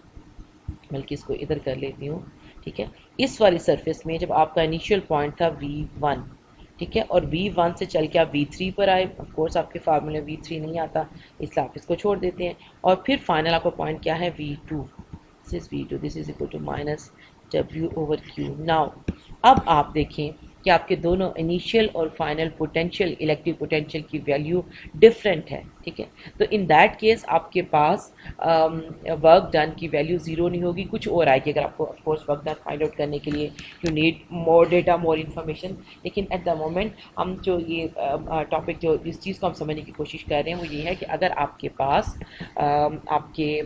बल्कि इसको इधर कर लेती हूँ, ठीक है। इस वाली सरफेस में जब आपका इनिशियल पॉइंट था V1, ठीक है, और V1 से चल के आप V3 पर आए, ऑफ कोर्स आपके फार्मूले V3 नहीं आता, इसलिए आप इसको छोड़ देते हैं, और फिर फाइनल आपका पॉइंट क्या है, V2, this is equal to minus W over Q। Now अब आप देखें कि आपके दोनों इनिशियल और फाइनल पोटेंशियल, इलेक्ट्रिक पोटेंशियल की वैल्यू डिफरेंट है, ठीक है। तो इन दैट केस आपके पास वर्क डन की वैल्यू ज़ीरो नहीं होगी, कुछ और आएगी। अगर आपको of course work done find out करने के लिए you need more data, more information, लेकिन एट द मोमेंट हम जो ये टॉपिक जो इस चीज़ को हम समझने की कोशिश कर रहे हैं वो ये है कि अगर आपके पास आपके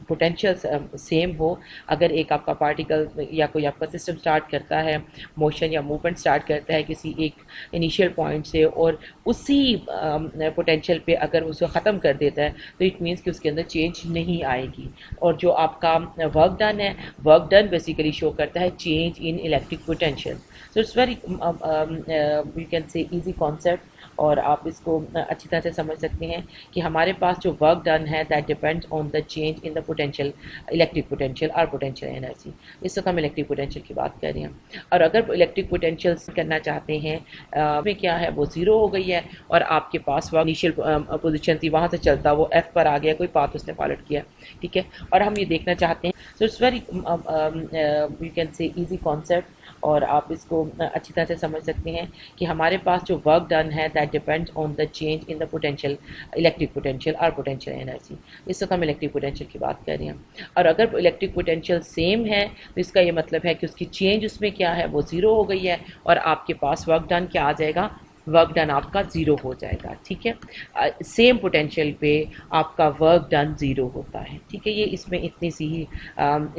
पोटेंशियल सेम हो, अगर एक आपका पार्टिकल या कोई आपका सिस्टम स्टार्ट करता है मोशन या मूवमेंट स्टार्ट करता है किसी एक इनिशियल पॉइंट से और उसी पोटेंशियल पे अगर उसको ख़त्म कर देता है तो इट मीन्स कि उसके अंदर चेंज नहीं आएगी। और जो आपका वर्क डन है, वर्क डन बेसिकली शो करता है change in electric potential. So it's very you can से इजी कॉन्सेप्ट, और आप इसको अच्छी तरह से समझ सकते हैं कि हमारे पास जो वर्क डन है that depends on the change in the potential, electric potential और पोटेंशियल एनर्जी। इस वक्त हम इलेक्ट्रिक पोटेंशियल की बात कर रहे हैं। और अगर इलेक्ट्रिक पोटेंशियल करना चाहते हैं में क्या है वो ज़ीरो हो गई है और आपके पास वर्क इनिशियल पोजिशन थी वहाँ से चलता वो एफ पर आ गया, कोई पाथ उसने फॉलो किया, ठीक है। और हम ये देखना चाहते हैं, so it's very you can से ईजी कॉन्सेप्ट, और आप इसको अच्छी तरह से समझ सकते हैं कि हमारे पास जो वर्क डन है that depends on the change in the potential, electric potential और पोटेंशियल एनर्जी। इस वक्त हम इलेक्ट्रिक पोटेंशियल की बात कर रहे हैं। और अगर इलेक्ट्रिक पोटेंशियल सेम है तो इसका ये मतलब है कि उसकी चेंज उसमें क्या है वो ज़ीरो हो गई है और आपके पास वर्क डन क्या आ जाएगा, वर्क डन आपका ज़ीरो हो जाएगा, ठीक है। सेम पोटेंशियल पे आपका वर्क डन ज़ीरो होता है, ठीक है। ये इसमें इतनी सी ही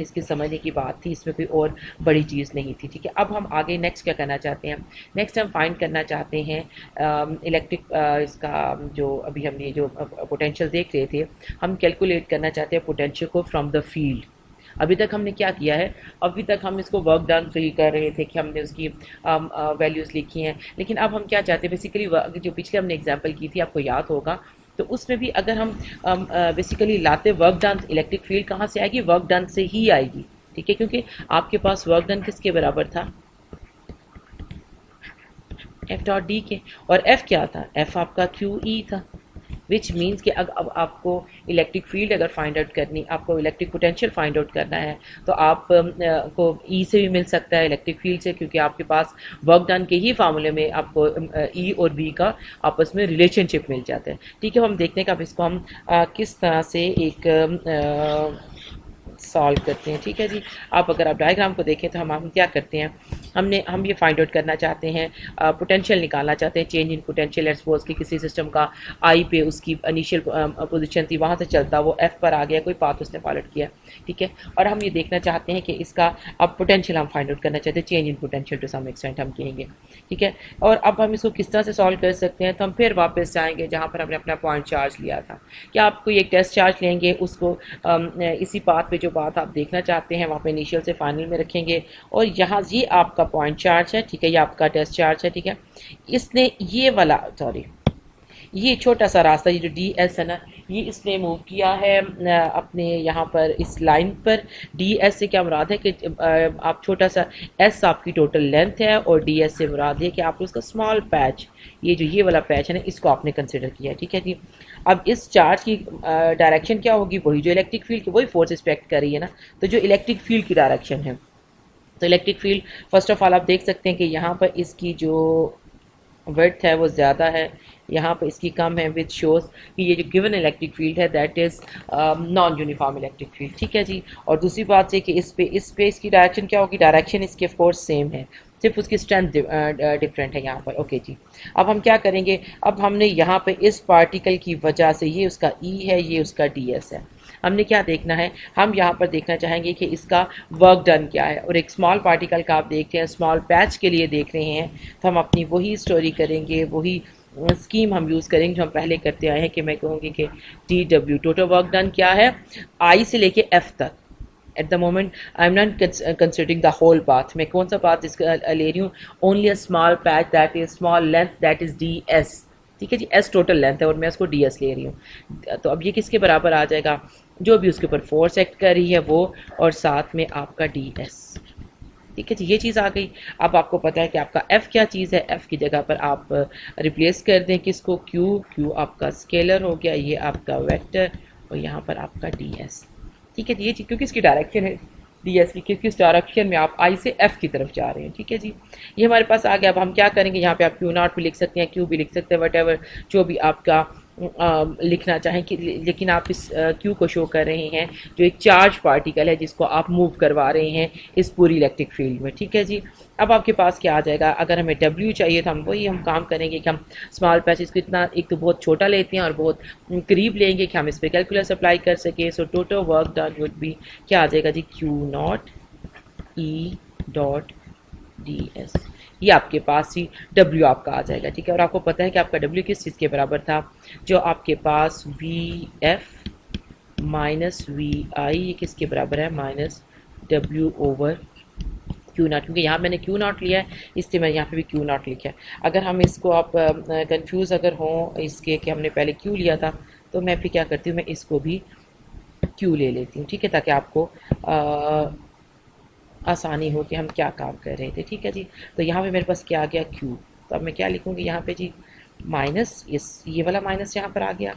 इसकी समझने की बात थी, इसमें कोई और बड़ी चीज़ नहीं थी, ठीक है। अब हम आगे नेक्स्ट क्या करना चाहते हैं, नेक्स्ट हम फाइंड करना चाहते हैं इलेक्ट्रिक इसका जो अभी हमने जो पोटेंशियल देख रहे थे, हम कैलकुलेट करना चाहते हैं पोटेंशियल को फ्रॉम द फील्ड। अभी तक हमने क्या किया है, अभी तक हम इसको वर्क डन से ही कर रहे थे कि हमने उसकी वैल्यूज़ लिखी हैं, लेकिन अब हम क्या चाहते हैं बेसिकली, जो पिछले हमने एग्जांपल की थी आपको याद होगा, तो उसमें भी अगर हम बेसिकली लाते वर्क डन, इलेक्ट्रिक फील्ड कहाँ से आएगी, वर्क डन से ही आएगी, ठीक है। क्योंकि आपके पास वर्क डन किसके बराबर था, एफ डॉट डी के, और एफ क्या था, एफ आपका क्यू ई था, विच मीन्स कि अब आपको इलेक्ट्रिक फील्ड अगर फाइंड आउट करनी, आपको इलेक्ट्रिक पोटेंशियल फाइंड आउट करना है तो आप को ई से भी मिल सकता है, इलेक्ट्रिक फील्ड से, क्योंकि आपके पास वर्क डन के ही फार्मूले में आपको ई और वी का आपस में रिलेशनशिप मिल जाता है, ठीक है। हम देखते हैं कि अब इसको हम किस तरह से एक सॉल्व करते हैं, ठीक है जी। अगर आप डायग्राम को देखें तो हम क्या करते हैं, हम ये फाइंड आउट करना चाहते हैं, पोटेंशियल निकालना चाहते हैं, change in potential. Let's suppose कि किसी सिस्टम का आई पे उसकी इनिशियल पोजीशन थी वहाँ से चलता वो एफ पर आ गया, कोई पाथ उसने फॉलो किया, ठीक है। और हम ये देखना चाहते हैं कि इसका अब पोटेंशियल हम फाइंड आउट करना चाहते हैं, change in potential to some extent हम कहेंगे, ठीक है। और अब हम इसको किस तरह से सॉल्व कर सकते हैं, तो हम फिर वापस जाएंगे जहाँ पर हमने अपना पॉइंट चार्ज लिया था। क्या आप कोई एक टेस्ट चार्ज लेंगे, उसको इसी पाथ पे जो बात आप देखना चाहते हैं वहाँ पे इनिशियल से फाइनल में रखेंगे, और यहाँ ये आपका पॉइंट चार्ज है, ठीक है, ये आपका टेस्ट चार्ज है, ठीक है। इसने ये वाला ये छोटा सा रास्ता, ये जो डी एस है ना, ये इसने मूव किया है अपने यहाँ पर इस लाइन पर। डी एस से क्या मुराद है कि आप छोटा सा, एस आपकी टोटल लेंथ है और डी एस से मुराद है कि आपने उसका स्मॉल पैच, ये वाला पैच है ना, इसको आपने कंसिडर किया है, ठीक है जी। अब इस चार्ज की डायरेक्शन क्या होगी, वही जो इलेक्ट्रिक फील्ड की वही फोर्स एक्सपेक्ट कर रही है ना, तो जो इलेक्ट्रिक फील्ड की डायरेक्शन है, तो electric field first of all आप देख सकते हैं कि यहाँ पर इसकी जो विड्थ है वो ज़्यादा है, यहाँ पर इसकी कम है, विच शोज़ कि ये जो गिवन इलेक्ट्रिक फील्ड है that is non uniform electric field, ठीक है जी। और दूसरी बात है कि इस पे इसकी डायरेक्शन क्या होगी, डायरेक्शन इसकी ऑफ कोर्स सेम है, सिर्फ उसकी स्ट्रेंथ डिफरेंट है यहाँ पर, ओके जी। अब हम क्या करेंगे, अब हमने यहाँ पे इस पार्टिकल की वजह से, ये उसका ई है, ये उसका डी एस है, हमने क्या देखना है, हम यहाँ पर देखना चाहेंगे कि इसका वर्क डन क्या है। और एक स्मॉल पार्टिकल का आप देखते हैं, स्मॉल पैच के लिए देख रहे हैं, तो हम अपनी वही स्टोरी करेंगे, वही स्कीम हम यूज़ करेंगे जो हम पहले करते आए हैं, कि मैं कहूँगी कि T W total work done क्या है, आई से लेके एफ तक। At the moment I am not considering the whole path, मैं कौन सा पाथ इसका ले रही हूँ, only a small patch that is small length that is D S, ठीक है जी। एस टोटल लेंथ है और मैं उसको डी एस ले रही हूँ, तो अब ये किसके बराबर आ जाएगा, जो भी उसके ऊपर फोर्स एक्ट कर रही है वो, और साथ में आपका डी एस, ठीक है जी। ये चीज़ आ गई। अब आपको पता है कि आपका एफ़ क्या चीज़ है, एफ़ की जगह पर आप रिप्लेस कर दें किसको, क्यू आपका स्केलर हो गया, ये आपका वेक्टर, और यहाँ पर आपका डी एस, ठीक है जी। ये चीज़ क्योंकि इसकी डायरेक्शन है डी एस की, क्योंकि इस डायरेक्शन में आप आई से एफ़ की तरफ जा रहे हैं, ठीक है जी। ये हमारे पास आ गया। अब हम क्या करेंगे, यहाँ पे आप क्यू नॉट भी लिख सकते हैं, क्यू भी लिख सकते हैं, वट एवर जो भी आपका लिखना चाहें कि लेकिन आप इस क्यू को शो कर रहे हैं जो एक चार्ज पार्टिकल है जिसको आप मूव करवा रहे हैं इस पूरी इलेक्ट्रिक फील्ड में। ठीक है जी, अब आपके पास क्या आ जाएगा, अगर हमें W चाहिए तो हम काम करेंगे कि हम स्मॉल पैचेस को इतना एक तो बहुत छोटा लेते हैं और बहुत करीब लेंगे कि हम इस पर कैलकुलस अप्लाई कर सकें। So total work done would be क्या आ जाएगा जी, Q0E.ds। ये आपके पास ही W आपका आ जाएगा। ठीक है, और आपको पता है कि आपका W किस चीज़ के बराबर था, जो आपके पास VF माइनस VI, ये किसके बराबर है, माइनस W/Q0, क्योंकि यहाँ मैंने Q0 लिया है इसलिए मैं यहाँ पे भी Q0 लिखा है। अगर हम इसको आप कंफ्यूज अगर हों इसके कि हमने पहले Q लिया था तो मैं फिर क्या करती हूँ, मैं इसको भी Q ले लेती हूँ। ठीक है, ताकि आपको आसानी हो कि हम क्या काम कर रहे थे। ठीक है जी, तो यहाँ पे मेरे पास क्या आ गया, Q। तो अब मैं क्या लिखूँगी यहाँ पे जी, माइनस ये वाला माइनस यहाँ पर आ गया,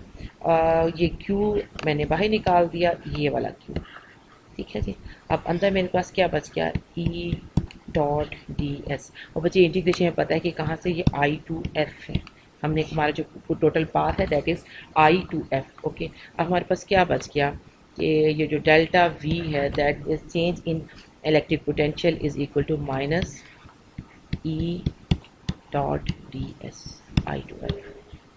ये Q मैंने बाहर निकाल दिया, ये वाला Q। ठीक है जी, अब अंदर मेरे पास क्या बच गया, E.ds। और बच्चे इंटीग्रेशन में पता है कि कहाँ से, ये I to F है। हमने हमारा जो टोटल पाथ है that is I to F। Okay, अब हमारे पास क्या बच गया कि ये जो डेल्टा V है that is change in electric potential is equal to minus E.ds I to F,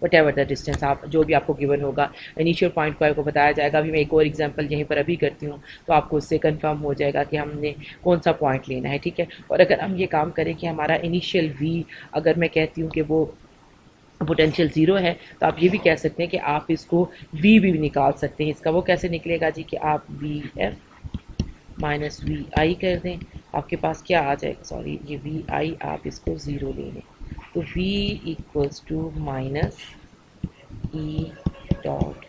whatever the distance, आप जो भी आपको गिवन होगा इनिशियल पॉइंट को आपको बताया जाएगा। अभी मैं एक और एग्जांपल यहीं पर अभी करती हूँ तो आपको उससे कंफर्म हो जाएगा कि हमने कौन सा पॉइंट लेना है। ठीक है, और अगर हम ये काम करें कि हमारा इनिशियल V अगर मैं कहती हूँ कि वो पोटेंशियल ज़ीरो है तो आप ये भी कह सकते हैं कि आप इसको V भी निकाल सकते हैं। इसका वो कैसे निकलेगा जी, कि आप VF माइनस VI कर दें, आपके पास क्या आ जाएगा, सॉरी ये VI आप इसको ज़ीरो ले लें तो V equals to minus E.ds।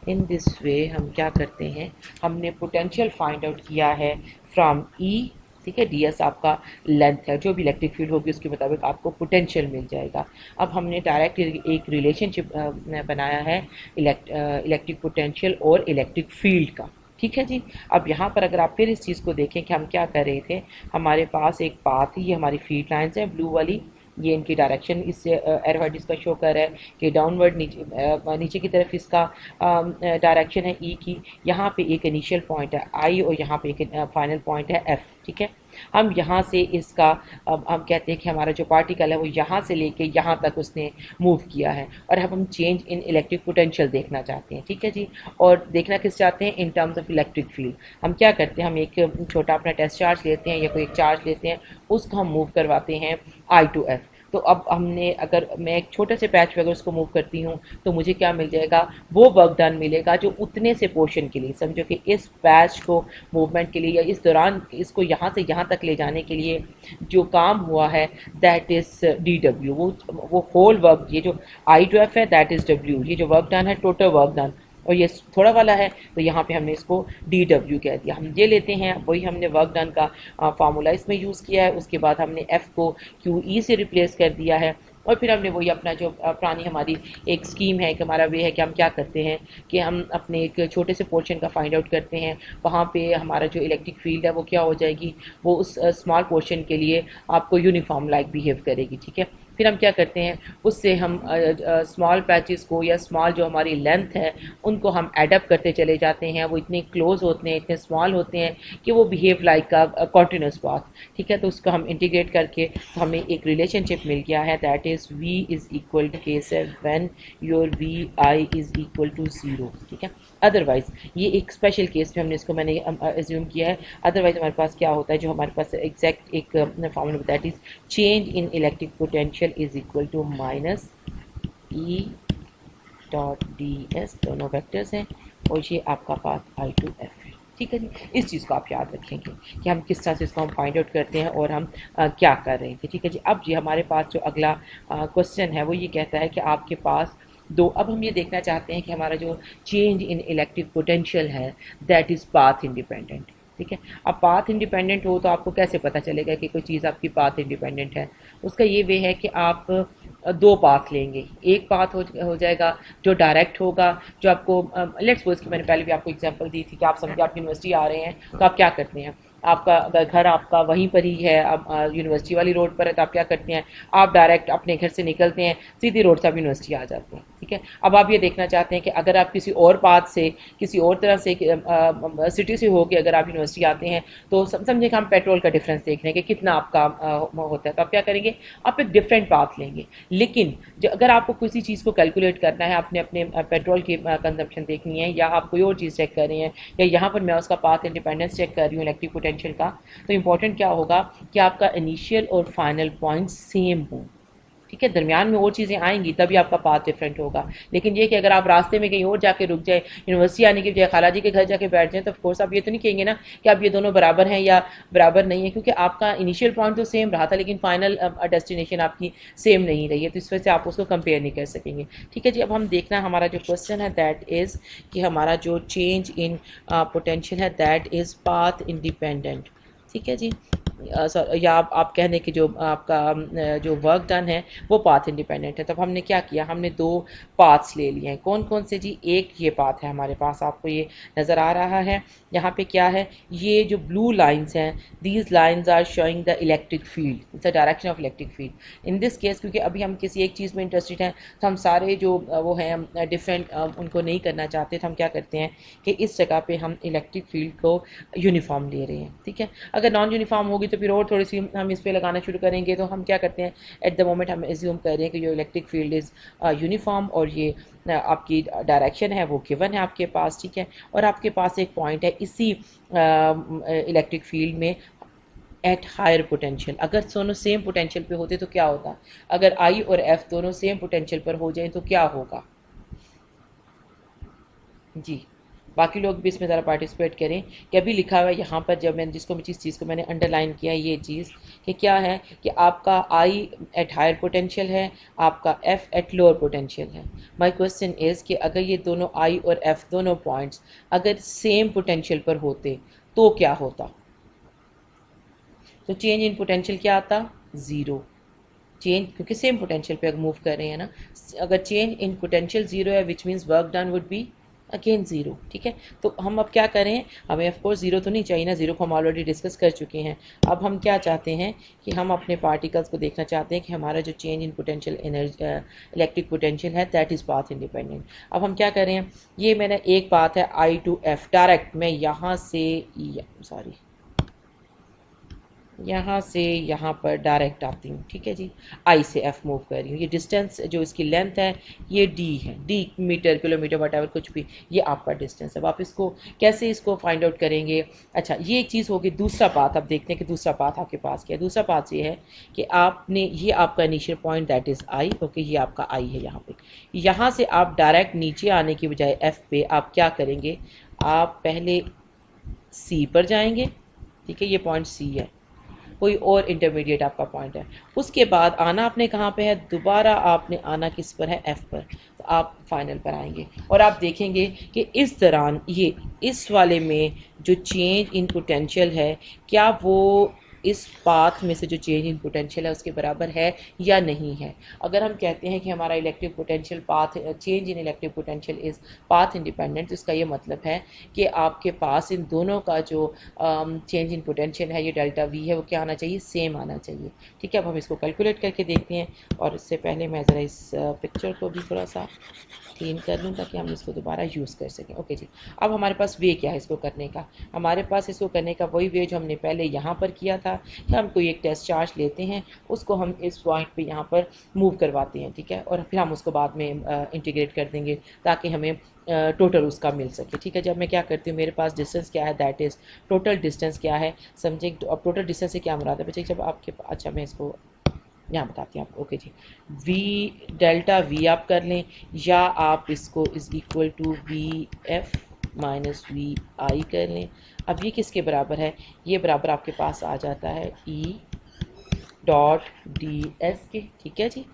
In this way हम क्या करते हैं, हमने पोटेंशियल फाइंड आउट किया है फ्रॉम E। ठीक है, ds आपका लेंथ है, जो भी इलेक्ट्रिक फील्ड होगी उसके मुताबिक आपको पोटेंशियल मिल जाएगा। अब हमने डायरेक्ट एक रिलेशनशिप बनाया है इलेक्ट्रिक पोटेंशियल और इलेक्ट्रिक फील्ड का। ठीक है जी, अब यहाँ पर अगर आप फिर इस चीज़ को देखें कि हम क्या कर रहे थे, हमारे पास एक पाथ ही, ये हमारी फील्ड लाइन्स है ब्लू वाली, ये इनकी डायरेक्शन इससे एरोहेड इसका शो कर रहा है कि डाउनवर्ड नीचे की तरफ इसका डायरेक्शन है ई की। यहाँ पे एक इनिशियल पॉइंट है आई और यहाँ पे एक फाइनल पॉइंट है एफ। ठीक है, हम यहाँ से इसका हम कहते हैं कि हमारा जो पार्टिकल है वो यहाँ से लेके यहाँ तक उसने मूव किया है और अब हम चेंज इन इलेक्ट्रिक पोटेंशियल देखना चाहते हैं। ठीक है जी, और देखना किस चाहते हैं, in terms of electric field. हम क्या करते हैं, हम एक छोटा अपना टेस्ट चार्ज लेते हैं या कोई एक चार्ज लेते हैं, उसको हम मूव करवाते हैं I to F। तो अब हमने, अगर मैं एक छोटे से पैच पे अगर उसको मूव करती हूँ तो मुझे क्या मिल जाएगा, वो वर्क डन मिलेगा जो उतने से पोर्शन के लिए, समझो कि इस पैच को मूवमेंट के लिए या इस दौरान इसको यहाँ से यहाँ तक ले जाने के लिए जो काम हुआ है दैट इज़ DW। वो होल वर्क, ये जो I to F है दैट इज़ W, ये जो वर्क डन है टोटल वर्क डन, और ये थोड़ा वाला है तो यहाँ पे हमने इसको DW कह दिया। हम ये लेते हैं, वही हमने वर्क डन का फार्मूला इसमें यूज़ किया है, उसके बाद हमने F को QE से रिप्लेस कर दिया है और फिर हमने वही अपना जो पुरानी हमारी एक स्कीम है, एक हमारा वे है कि हम क्या करते हैं कि हम अपने एक छोटे से पोर्शन का फाइंड आउट करते हैं, वहाँ पे हमारा जो इलेक्ट्रिक फील्ड है वो क्या हो जाएगी, वो उस स्मॉल पोर्शन के लिए आपको यूनिफॉर्म लाइक बिहेव करेगी। ठीक है, फिर हम क्या करते हैं, उससे हम स्मॉल पैचेस को या स्मॉल जो हमारी लेंथ है उनको हम एडअप करते चले जाते हैं। वो इतने क्लोज होते हैं, इतने स्मॉल होते हैं कि वो बिहेव लाइक का कॉन्टिन्यूस पाथ। ठीक है, तो उसको हम इंटीग्रेट करके तो हमें एक रिलेशनशिप मिल गया है that is V is equal to case है when your VI is equal to 0। ठीक है, अदरवाइज़ ये एक स्पेशल केस में हमने इसको मैंने एज्यूम किया है। अदरवाइज़ हमारे पास क्या होता है, जो हमारे पास एग्जैक्ट एक formula that is change in electric potential is equal to minus E.ds, दोनों वेक्टर्स हैं और ये आपका पाथ I to F है। ठीक है जी, इस चीज़ को आप याद रखेंगे कि हम किस तरह से इसको हम फाइंड आउट करते हैं और हम क्या कर रहे थे। ठीक है जी, अब ये हमारे पास जो अगला क्वेश्चन है वो ये कहता है कि आपके पास दो, अब हम ये देखना चाहते हैं कि हमारा जो चेंज इन इलेक्ट्रिक पोटेंशियल है दैट इज़ पाथ इंडिपेंडेंट। ठीक है, अब पाथ इंडिपेंडेंट हो तो आपको कैसे पता चलेगा कि कोई चीज़ आपकी पाथ इंडिपेंडेंट है, उसका ये वे है कि आप दो पाथ लेंगे। एक पाथ हो जाएगा जो डायरेक्ट होगा, जो आपको लेट्स सपोज कि मैंने पहले भी आपको एग्जांपल दी थी कि आप समझिए आप यूनिवर्सिटी आ रहे हैं तो आप क्या करते हैं, आपका अगर घर आपका वहीं पर ही है, आप यूनिवर्सिटी वाली रोड पर है तो आप क्या करते हैं, आप डायरेक्ट अपने घर से निकलते हैं, सीधी रोड से आप यूनिवर्सिटी आ जाते हैं। ठीक है। अब आप ये देखना चाहते हैं कि अगर आप किसी और पाथ से, किसी और तरह से, सिटी से होकर अगर आप यूनिवर्सिटी आते हैं, तो समझे कि हम पेट्रोल का डिफरेंस देख रहे हैं कि कितना आपका होता है, तो आप क्या करेंगे, आप एक डिफरेंट पाथ लेंगे। लेकिन जो अगर आपको किसी चीज़ को कैलकुलेट करना है, आपने अपने पेट्रोल की कंजप्शन देखनी है, या आप कोई और चीज़ चेक कर रहे हैं, या यहाँ पर मैं उसका पाथ इंडिपेंडेंस चेक कर रही हूँ इलेक्ट्रिक पोटेंशियल का, तो इंपॉर्टेंट क्या होगा कि आपका इनिशियल और फाइनल पॉइंट सेम हो। ठीक है, दरमियान में और चीज़ें आएंगी तभी आपका पाथ डिफरेंट होगा। लेकिन ये कि अगर आप रास्ते में कहीं और जाके रुक जाए, यूनिवर्सिटी आने की बजाय खाला जी के घर जाके बैठ जाए, तो ऑफकोर्स आप ये तो नहीं कहेंगे ना कि आप ये दोनों बराबर हैं या बराबर नहीं है, क्योंकि आपका इनिशियल पॉइंट तो सेम रहा था लेकिन फाइनल डेस्टिनेशन आपकी सेम नहीं रही है, तो इस वजह से आप उसको कंपेयर नहीं कर सकेंगे। ठीक है जी, अब हम देखना हमारा जो क्वेश्चन है दैट इज़ कि हमारा जो चेंज इन पोटेंशियल है दैट इज़ पाथ इंडिपेंडेंट। ठीक है जी, या आप कहने की जो आपका जो वर्क डन है वो पाथ इंडिपेंडेंट है। तब हमने क्या किया, हमने दो पाथ्स ले लिए हैं। कौन कौन से जी, एक ये पाथ है हमारे पास, आपको ये नज़र आ रहा है यहाँ पे क्या है, ये जो ब्लू लाइंस हैं, these lines are showing the electric field, it's the direction of electric field in this case. क्योंकि अभी हम किसी एक चीज़ में इंटरेस्टेड हैं, तो हम सारे जो वो हैं डिफरेंट उनको नहीं करना चाहते, तो हम क्या करते हैं कि इस जगह पे हम इलेक्ट्रिक फील्ड को यूनिफॉर्म ले रहे हैं। ठीक है, अगर नॉन यूनिफॉर्म होगी तो फिर और थोड़ी सी हम इस पर लगाना शुरू करेंगे, तो हम क्या करते हैं, एट द मोमेंट हम एज्यूम कर रहे हैं कि जो इलेक्ट्रिक फील्ड इज़ यूनिफॉर्म और ये आपकी डायरेक्शन है वो गिवन है आपके पास। ठीक है, और आपके पास एक पॉइंट है इसी इलेक्ट्रिक फील्ड में एट हायर पोटेंशियल। अगर दोनों सेम पोटेंशियल पे होते तो क्या होता, अगर आई और एफ दोनों सेम पोटेंशियल पर हो जाए तो क्या होगा जी। बाकी लोग भी इसमें ज़रा पार्टिसिपेट करें कि अभी लिखा हुआ है यहाँ पर, जब मैंने जिस चीज़ को मैंने अंडरलाइन किया ये चीज़ कि क्या है कि आपका आई एट हायर पोटेंशियल है, आपका एफ एट लोअर पोटेंशियल है। माय क्वेश्चन इज़ कि अगर ये दोनों आई और एफ दोनों पॉइंट्स अगर सेम पोटेंशियल पर होते तो क्या होता, तो चेंज इन पोटेंशियल क्या आता, ज़ीरो। चेंज, क्योंकि सेम पोटेंशियल पे मूव कर रहे हैं ना, अगर चेंज इन पोटेंशियल ज़ीरो है which means work done would be again zero. ठीक है, तो हम अब क्या करें, हमें ऑफ कोर्स ज़ीरो तो नहीं चाहिए ना, ज़ीरो को हम ऑलरेडी डिस्कस कर चुके हैं। अब हम क्या चाहते हैं कि हम अपने पार्टिकल्स को देखना चाहते हैं कि हमारा जो change in potential energy electric potential है दैट इज़ पाथ इंडिपेंडेंट। अब हम क्या करें, ये मैंने एक पाथ है आई टू एफ, डायरेक्ट मैं यहाँ से यहाँ से यहाँ पर डायरेक्ट आती हूँ। ठीक है जी, आई से एफ मूव कर रही हूँ। ये डिस्टेंस जो इसकी लेंथ है ये डी है, डी मीटर किलोमीटर वट कुछ भी, ये आपका डिस्टेंस है। अब आप इसको कैसे इसको फाइंड आउट करेंगे, अच्छा ये एक चीज़ होगी। दूसरा पाथ अब देखते हैं कि दूसरा पाथ आपके पास क्या है। दूसरा पाथ ये है कि आपने, ये आपका initial point that is I, okay ये आपका आई है यहाँ पे। यहाँ से आप डायरेक्ट नीचे आने की बजाय एफ पे आप क्या करेंगे, आप पहले सी पर जाएंगे। ठीक है, ये पॉइंट सी है, कोई और इंटरमीडिएट आपका पॉइंट है। उसके बाद आना आपने कहाँ पे है, दोबारा आपने आना किस पर है, एफ पर। तो आप फाइनल पर आएंगे और आप देखेंगे कि इस दौरान ये इस वाले में जो चेंज इन पोटेंशियल है क्या वो इस पाथ में से जो चेंज इन पोटेंशियल है उसके बराबर है या नहीं है। अगर हम कहते हैं कि हमारा electric potential path, change in electric potential is path independent, तो इसका ये मतलब है कि आपके पास इन दोनों का जो चेंज इन पोटेंशियल है, ये डेल्टा वी है, वो क्या आना चाहिए, सेम आना चाहिए। ठीक है, अब हम इसको कैलकुलेट करके देखते हैं। और इससे पहले मैं ज़रा इस पिक्चर को भी थोड़ा सा क्लीन कर लूँ ताकि हम इसको दोबारा यूज़ कर सकें। ओके जी, अब हमारे पास वे क्या है इसको करने का, हमारे पास इसको करने का वही वे जो हमने पहले यहाँ पर किया था कि हम कोई एक टेस्ट चार्ज लेते हैं, उसको हम इस पॉइंट पे यहाँ पर मूव करवाते हैं। ठीक है, और फिर हम उसको बाद में इंटीग्रेट कर देंगे ताकि हमें टोटल उसका मिल सके। ठीक है, जब मैं क्या करती हूँ, मेरे पास डिस्टेंस क्या है, दैट इज़ टोटल डिस्टेंस क्या है, समझे। अब टोटल डिस्टेंस से क्या मुराद है बच्चे, जब आपके, अच्छा मैं इसको यहाँ बताती हूँ आपको। ओके जी, वी डेल्टा वी आप कर लें, या आप इसको is equal to V F minus V I कर लें। अब ये किसके बराबर है, ये बराबर आपके पास आ जाता है ई डॉट डी एस के। ठीक है जी,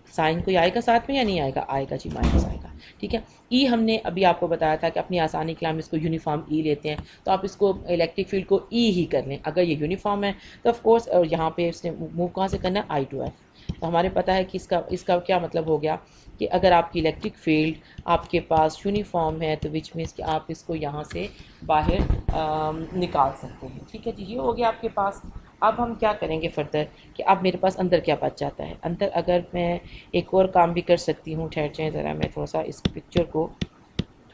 साइन कोई आएगा साथ में या नहीं आएगा, आएगा जी, माइनस आएगा। ठीक है, ई हमने अभी आपको बताया था कि अपनी आसानी के लिए हम इसको यूनिफॉर्म ई लेते हैं, तो आप इसको इलेक्ट्रिक फील्ड को ई ही कर लें। अगर ये यूनिफॉर्म है तो ऑफ कोर्स, और यहाँ पे इसने मूव कहाँ से करना है, आई टू एफ। तो हमारे पता है कि इसका क्या मतलब हो गया कि अगर आपकी इलेक्ट्रिक फील्ड आपके पास यूनिफॉर्म है तो विच मीन्स कि आप इसको यहाँ से बाहर निकाल सकते हैं। ठीक है जी, ये हो गया आपके पास। अब हम क्या करेंगे फर्दर कि अब मेरे पास अंदर क्या बच जाता है। अंदर अगर मैं एक और काम भी कर सकती हूँ, ठहर जाए ज़रा, मैं थोड़ा सा इस पिक्चर को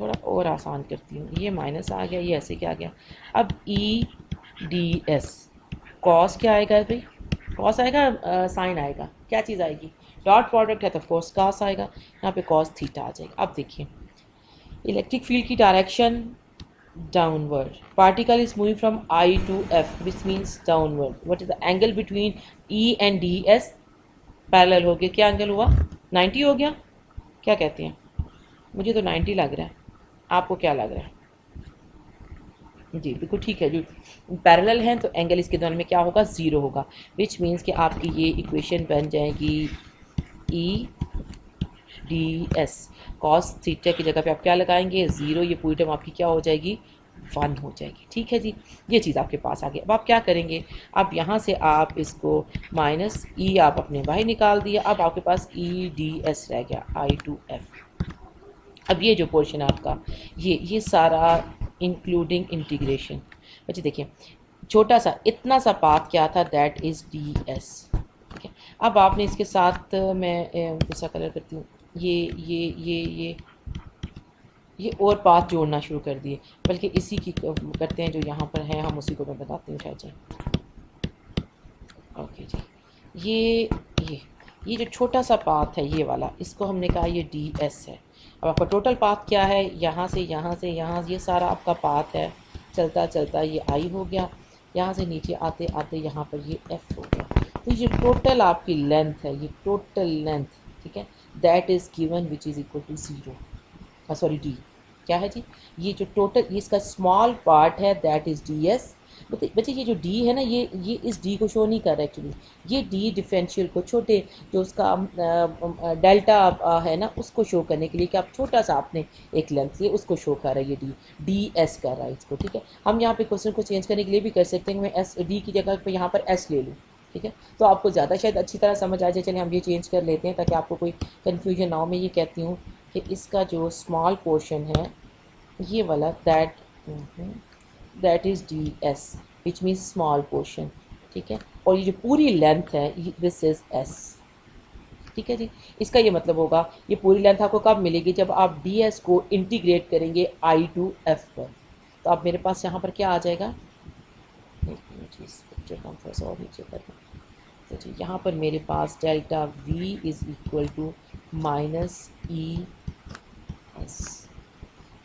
थोड़ा और आसान करती हूँ। ये माइनस आ गया, ये ऐसे क्या आ गया। अब ई डी एस कॉस क्या आएगा भाई, कॉस आएगा, साइन आएगा, क्या चीज़ आएगी, डॉट प्रोडक्ट है तो ऑफकोर्स कॉस आएगा, यहाँ पे कॉस थीटा आ जाएगा। अब देखिए इलेक्ट्रिक फील्ड की direction downward, particle is moving from I to F which means downward. What is the angle between E and DS? Parallel हो गया, क्या एंगल हुआ, 90 हो गया, क्या कहते हैं, मुझे तो 90 लग रहा है, आपको क्या लग रहा है। जी बिल्कुल ठीक है, जो पैरेलल हैं तो एंगल इसके दौरान में क्या होगा, ज़ीरो होगा, विच मीन्स कि आपकी ये इक्वेशन बन जाएगी E D S cos theta की जगह पे आप क्या लगाएंगे, ज़ीरो, ये पूरी टर्म आपकी क्या हो जाएगी, 1 हो जाएगी। ठीक है जी, ये चीज़ आपके पास आ गई। अब आप क्या करेंगे, अब यहाँ से आप इसको माइनस ई आप अपने बाहर निकाल दिया, अब आपके पास ई डी एस रह गया, आई टू एफ। अब ये जो पोर्शन आपका ये सारा इंक्लूडिंग इंटीग्रेशन, बच्चे देखिए छोटा सा इतना सा पाथ क्या था, दैट इज़ डी एस। ठीक है, अब आपने इसके साथ मैं दूसरा कलर करती हूँ, ये ये और पाथ जोड़ना शुरू कर दिए, बल्कि इसी की करते हैं जो यहाँ पर है, हम उसी को मैं बताती हूँ, ठहर जाए। ओके जी, ये जो छोटा सा पाथ है ये वाला, इसको हमने कहा ये डी एस है। अब आपका टोटल पाथ क्या है, यहाँ से यहाँ, ये सारा आपका पाथ है, चलता चलता ये आई हो गया, यहाँ से नीचे आते आते यहाँ पर ये एफ हो गया। तो ये टोटल आपकी लेंथ है, ये टोटल लेंथ, ठीक है, that is given which is equal to 0, sorry D, क्या है जी, ये जो टोटल इसका स्मॉल पार्ट है दैट इज़ डी एस। बच्चे ये जो डी है ना, ये इस डी को शो नहीं कर रहा एक्चुअली, ये डी डिफरेंशियल को छोटे जो उसका डेल्टा है ना उसको शो करने के लिए कि आप छोटा सा आपने एक लेंथ लिए उसको शो कर रहा है, ये डी एस कर रहा है इसको। ठीक है, हम यहाँ पे क्वेश्चन को चेंज करने के लिए भी कर सकते हैं, मैं एस डी की जगह पे यहाँ पर एस ले लूँ। ठीक है, तो आपको ज़्यादा शायद अच्छी तरह समझ आ जाए। चलिए हम ये चेंज कर लेते हैं ताकि आपको कोई कन्फ्यूजन ना हो। मैं ये कहती हूँ कि इसका जो स्मॉल पोर्शन है ये वाला, that is D S which means small portion. ठीक है, और ये जो पूरी लेंथ है दिस इज़ एस। ठीक है जी, इसका ये मतलब होगा ये पूरी लेंथ आपको कब मिलेगी, जब आप डी एस को इंटीग्रेट करेंगे आई टू एफ पर। तो अब मेरे पास यहाँ पर क्या आ जाएगा, थोड़ा सा और नीचे करना, तो जी यहाँ पर मेरे पास delta V is equal to minus E S.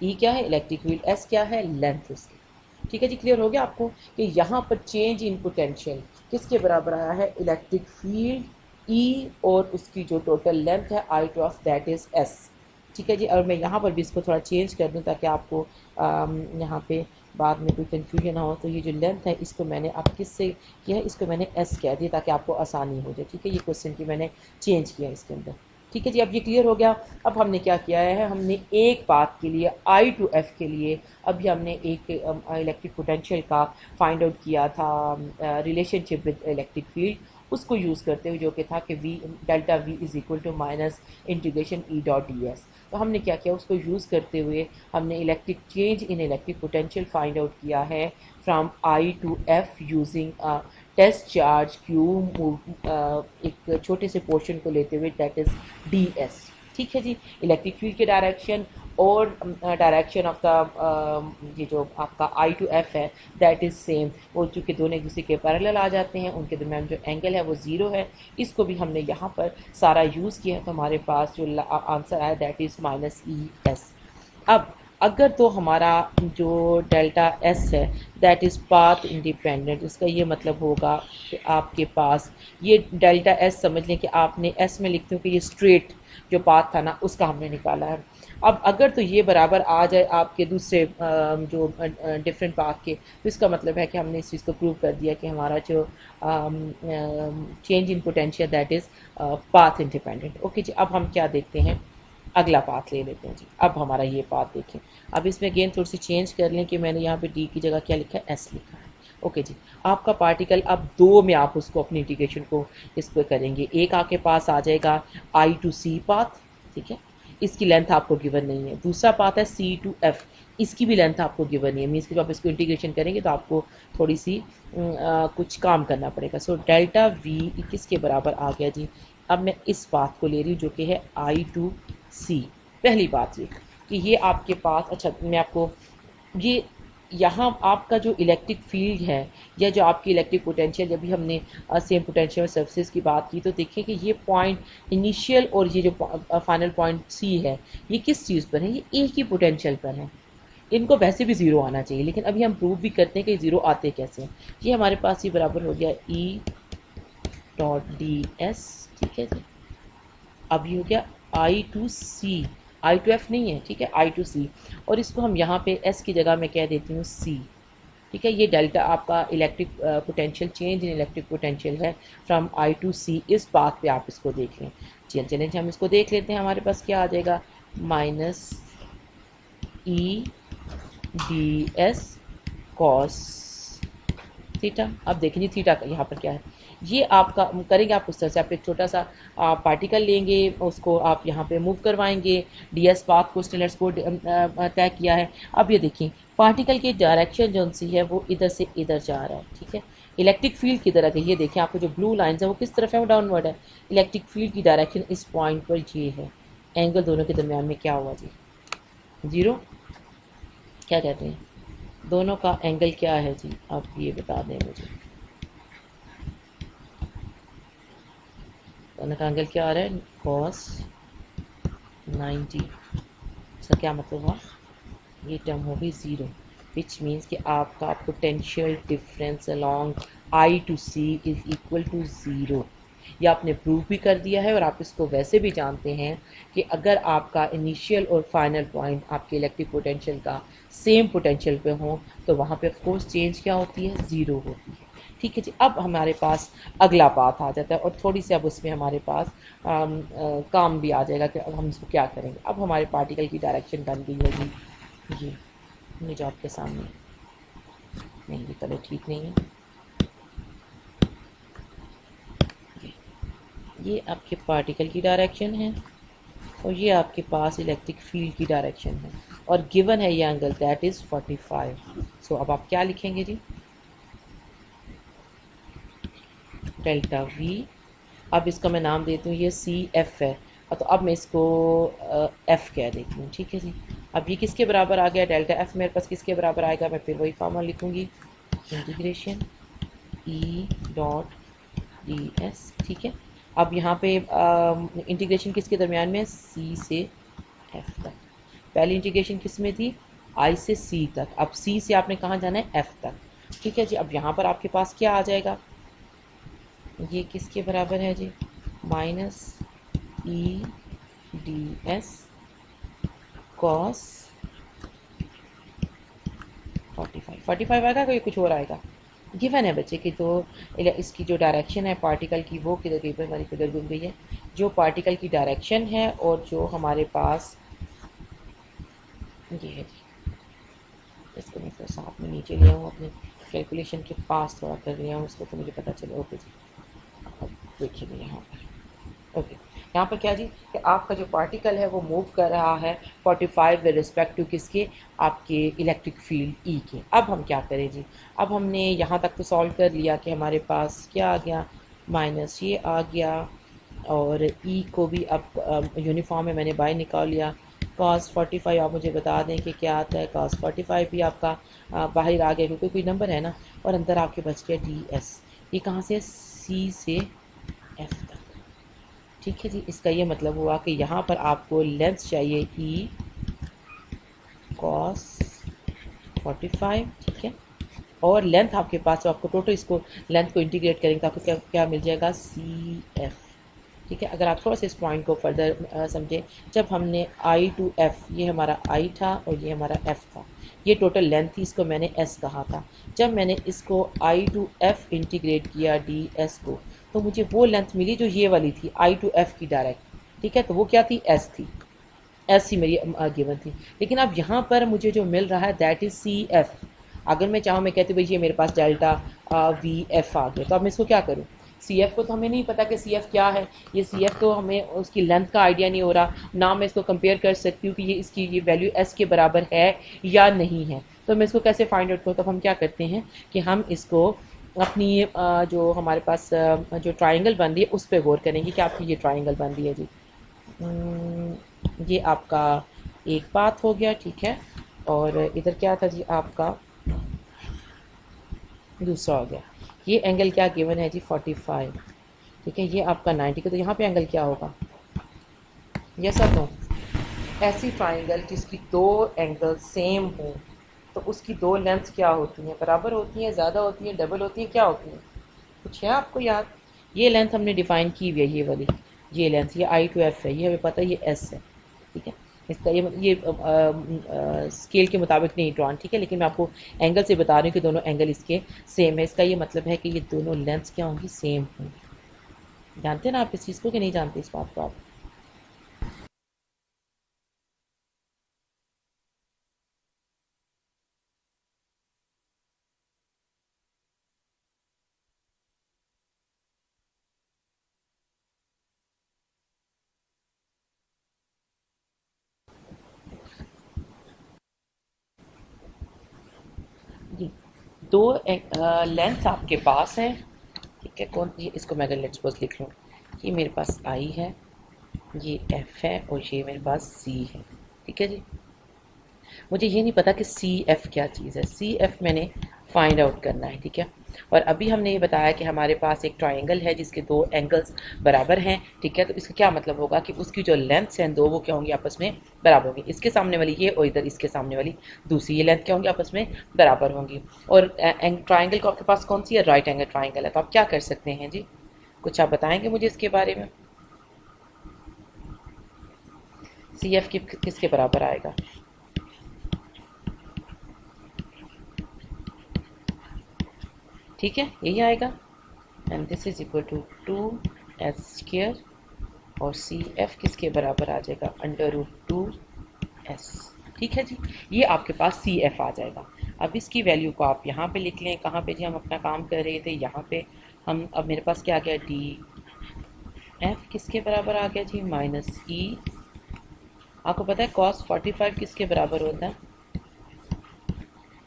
E क्या है, इलेक्ट्रिक फील्ड, एस क्या है, लेंथ उसकी। ठीक है जी, क्लियर हो गया आपको कि यहाँ पर चेंज इन पोटेंशियल किसके बराबर आया है, इलेक्ट्रिक फील्ड ई और उसकी जो टोटल लेंथ है I two of that is S. ठीक है जी, और मैं यहाँ पर भी इसको थोड़ा चेंज कर दूँ ताकि आपको यहाँ पे बाद में कोई कन्फ्यूजन ना हो। तो ये जो लेंथ है इसको मैंने आप किससे किया है, इसको मैंने एस कह दिया ताकि आपको आसानी हो जाए। ठीक है, ये क्वेश्चन की मैंने चेंज किया इसके अंदर। ठीक है जी, अब ये क्लियर हो गया। अब हमने क्या किया है, हमने एक पाथ के लिए आई टू एफ के लिए अभी हमने एक इलेक्ट्रिक पोटेंशियल का फाइंड आउट किया था, रिलेशनशिप विद इलेक्ट्रिक फील्ड, उसको यूज़ करते हुए, जो कि था कि V delta V is equal to minus integration E dot D S. तो हमने क्या किया, उसको यूज़ करते हुए हमने electric change in electric potential find out किया है from I to F using test charge Q, एक छोटे से पोर्शन को लेते हुए दैट इज़ डी एस। ठीक है जी, इलेक्ट्रिक फील्ड के डायरेक्शन और डायरेक्शन ऑफ द ये जो आपका आई टू एफ है दैट इज़ सेम, वो चूँकि दोनों एक दूसरे के पैरेलल आ जाते हैं, उनके दरमियान जो एंगल है वो ज़ीरो है। इसको भी हमने यहाँ पर सारा यूज़ किया तो हमारे पास जो आंसर आया that is minus E S. अब अगर तो हमारा जो डेल्टा एस है दैट इज़ पाथ इंडिपेंडेंट, इसका ये मतलब होगा कि आपके पास ये डेल्टा एस समझ लें कि आपने एस में लिखते हो कि ये स्ट्रेट जो पाथ था ना उसका हमने निकाला है। अब अगर तो ये बराबर आ जाए आपके दूसरे जो डिफरेंट पाथ के, तो इसका मतलब है कि हमने इस चीज़ को प्रूव कर दिया कि हमारा जो change in potential that is path independent. Okay जी, अब हम क्या देखते हैं, अगला पाथ ले लेते हैं जी। अब हमारा ये पाथ देखें, अब इसमें अगेन थोड़ी सी चेंज कर लें कि मैंने यहाँ पे डी की जगह क्या लिखा है, एस लिखा है। ओके जी, आपका पार्टिकल अब दो में आप उसको अपनी इंटीग्रेशन को इस पर करेंगे। एक आपके पास आ जाएगा आई टू सी पाथ, ठीक है, इसकी लेंथ आपको गिवन नहीं है। दूसरा पाथ है C to F, इसकी भी लेंथ आपको गिवन नहीं है, मीन्स कि जब आप इसको इंटीग्रेशन करेंगे तो आपको थोड़ी सी कुछ काम करना पड़ेगा। सो डेल्टा V किसके बराबर आ गया जी। अब मैं इस पाथ को ले रही हूँ जो कि है I to C। पहली बात ये कि ये आपके पास, अच्छा मैं आपको ये यहाँ आपका जो इलेक्ट्रिक फील्ड है या जो आपकी इलेक्ट्रिक पोटेंशियल, जब भी हमने सेम पोटेंशियल सर्फेस की बात की तो देखिए कि ये पॉइंट इनिशियल और ये जो फाइनल पॉइंट सी है ये किस चीज़ पर है, ये एक ही पोटेंशियल पर है। इनको वैसे भी ज़ीरो आना चाहिए, लेकिन अभी हम प्रूव भी करते हैं कि ज़ीरो आते कैसे हैं। ये हमारे पास ये बराबर हो गया E.ds, ठीक है जी। अब ये हो गया I to C, I to F नहीं है, ठीक है, I to C, और इसको हम यहाँ पे S की जगह मैं कह देती हूँ C, ठीक है। ये डेल्टा आपका electric potential, change in electric potential है फ्रॉम I to C। इस बात पे आप इसको देख लें। चलें हम इसको देख लेते हैं। हमारे पास क्या आ जाएगा, माइनस E.ds cos थीटा। अब देखें जी थीटा का यहाँ पर क्या है, ये आपका करेंगे आप उस तरह से, आप एक छोटा सा पार्टिकल लेंगे, उसको आप यहाँ पे मूव करवाएंगे, ds पाथ को स्टेलर्स को तय किया है। अब ये देखिए पार्टिकल की डायरेक्शन जो सी है वो इधर से इधर जा रहा है, ठीक है। इलेक्ट्रिक फील्ड की तरह है, ये देखें आपको जो ब्लू लाइन्स है वो किस तरफ है, वो डाउनवर्ड है। इलेक्ट्रिक फील्ड की डायरेक्शन इस पॉइंट पर ये है। एंगल दोनों के दरमियान में क्या हुआ जी, ज़ीरो। क्या कहते हैं, दोनों का एंगल क्या है जी, आप ये बता दें मुझे। दोनों का एंगल क्या आ रहा है, cos 90। इसका क्या मतलब हुआ, ये टर्म हो गई ज़ीरो, विच मीन्स कि आपका potential difference along I to C is equal to zero. ये आपने प्रूव भी कर दिया है, और आप इसको वैसे भी जानते हैं कि अगर आपका इनिशियल और फाइनल पॉइंट आपके इलेक्ट्रिक पोटेंशियल का सेम पोटेंशियल पे हो तो वहाँ पे ऑफ कोर्स चेंज क्या होती है, ज़ीरो होती है, ठीक है जी। अब हमारे पास अगला पाथ आ जाता है, और थोड़ी सी अब उसमें हमारे पास काम भी आ जाएगा कि अब हम इसको क्या करेंगे। अब हमारे पार्टिकल की डायरेक्शन बन गई होगी ये मुझे आपके सामने, नहीं ये कलर ठीक नहीं है, ये आपके पार्टिकल की डायरेक्शन है और ये आपके पास इलेक्ट्रिक फील्ड की डायरेक्शन है, और गिवन है ये एंगल दैट इज़ 45। सो अब आप क्या लिखेंगे जी, डेल्टा V। अब इसका मैं नाम देती हूँ, ये CF है, तो अब मैं इसको F कह देती हूँ, ठीक है जी। अब ये किसके बराबर आ गया, डेल्टा F मेरे पास किसके बराबर आएगा, मैं फिर वही फार्मूला लिखूँगी, इंटीग्रेशन E.ds, ठीक है। अब यहाँ पे इंटीग्रेशन किसके दरमियान में, C से F तक। पहली इंटीग्रेशन किस में थी, I से C तक, अब C से आपने कहाँ जाना है, F तक, ठीक है जी। अब यहाँ पर आपके पास क्या आ जाएगा, ये किसके बराबर है जी, माइनस E.ds cos 45 आएगा, कोई कुछ और आएगा, गिवन है बच्चे की। तो इसकी जो डायरेक्शन है पार्टिकल की वो किधर गई, हमारी फिगर घूम गई है। जो पार्टिकल की डायरेक्शन है और जो हमारे पास ये है जी, इसको मैं थोड़ा साथ में नीचे लिया हूँ, अपने कैलकुलेशन के पास थोड़ा कर लिया हूँ इसको, तो मुझे पता चले। ओके जी, अब देखिए यहाँ पर, ओके यहाँ पर क्या जी कि आपका जो पार्टिकल है वो मूव कर रहा है 45 विद रिस्पेक्ट टू किसके, आपके इलेक्ट्रिक फील्ड E के। अब हम क्या करें जी, अब हमने यहाँ तक तो सॉल्व कर लिया कि हमारे पास क्या आ गया, माइनस ये आ गया, और E को भी अब यूनिफॉर्म में मैंने बाय निकाल लिया। cos 45 आप मुझे बता दें कि क्या आता है, cos 45 भी आपका बाहर आ गया क्योंकि कोई नंबर है ना, और अंदर आपके बच गया ds। ये कहाँ से, C से F तक, ठीक है जी। इसका ये मतलब हुआ कि यहाँ पर आपको लेंथ चाहिए E cos 45, ठीक है, और लेंथ आपके पास, तो आपको टोटल इसको लेंथ को इंटीग्रेट करेंगे तो आपको क्या क्या मिल जाएगा, CF, ठीक है। अगर आप थोड़ा सा इस पॉइंट को फर्दर समझें, जब हमने I to F, ये हमारा I था और ये हमारा F था, ये टोटल लेंथ थी, इसको मैंने S कहा था। जब मैंने इसको I to F इंटीग्रेट किया ds को, तो मुझे वो लेंथ मिली जो ये वाली थी I to F की डायरेक्ट, ठीक है। तो वो क्या थी, S थी, S ही मेरी गिवन थी। लेकिन अब यहाँ पर मुझे जो मिल रहा है दैट इज़ CF। अगर मैं चाहूँ मैं कहती भाई ये मेरे पास डेल्टा VF आ गया, तो अब मैं इसको क्या करूँ, सी एफ़ को तो हमें नहीं पता कि सी एफ़ क्या है, ये सी एफ़ तो हमें उसकी लेंथ का आइडिया नहीं हो रहा, ना मैं इसको कंपेयर कर सकती हूँ कि ये इसकी ये वैल्यू एस के बराबर है या नहीं है। तो मैं इसको कैसे फाइंड आउट करूँ? तब हम क्या करते हैं कि हम इसको अपनी जो हमारे पास जो ट्राइंगल बन रही है उस पर गौर करेंगे कि आपकी ये ट्राइंगल बन रही है जी। ये आपका एक पाथ हो गया, ठीक है। और इधर क्या था जी आपका, दूसरा हो गया। ये एंगल क्या गिवन है जी 45, ठीक है। ये आपका 90 का, तो यहाँ पे एंगल क्या होगा, यस और नो? ऐसी ट्राइंगल जिसकी दो एंगल सेम हो तो उसकी दो लेंथ्स क्या होती हैं, बराबर होती हैं, ज़्यादा होती हैं, डबल होती हैं, क्या होती हैं? कुछ है आपको याद? ये लेंथ हमने डिफाइन की हुई है, ये वाली, ये लेंथ, ये आई टू एफ है, ये हमें पता है ये एस है, ठीक है। इसका ये स्केल के मुताबिक नहीं ड्रॉन, ठीक है, लेकिन मैं आपको एंगल से बता रही हूँ कि दोनों एंगल इसके सेम है। इसका ये मतलब है कि ये दोनों लेंथ्स क्या होंगी, सेम होंगी। जानते हैं ना आप इस चीज़ को कि नहीं जानते इस बात को आप? जी, दो लेंस आपके पास हैं, ठीक है। कौन, ये इसको मैं अगर लेट्स सपोज लिख लूँ, ये मेरे पास आई है, ये एफ है, और ये मेरे पास सी है, ठीक है जी। मुझे ये नहीं पता कि सी एफ क्या चीज़ है, सी एफ मैंने फाइंड आउट करना है, ठीक है। और अभी हमने ये बताया कि हमारे पास एक ट्राइंगल है जिसके दो एंगल्स बराबर हैं, ठीक है। तो इसका क्या मतलब होगा कि उसकी जो लेंथ्स हैं दो, वो क्या होंगी, आपस में बराबर होंगी। इसके सामने वाली ये और इधर इसके सामने वाली दूसरी, ये लेंथ क्या होंगी, आपस में बराबर होंगी। और ट्राइंगल को आपके पास कौन सी है, राइट एंगल ट्राइंगल है। तो आप क्या कर सकते हैं जी, कुछ आप बताएंगे मुझे इसके बारे में? सी एफ किसके बराबर आएगा? ठीक है, यही आएगा। And this is equal to 2s², और सी एफ किसके बराबर आ जाएगा, √2s, ठीक है जी। ये आपके पास सी एफ आ जाएगा। अब इसकी वैल्यू को आप यहाँ पे लिख लें, कहाँ पे जी हम अपना काम कर रहे थे, यहाँ पे हम, अब मेरे पास क्या आ गया, डी एफ किसके बराबर आ गया जी, -e। आपको पता है cos 45 किसके बराबर होता है,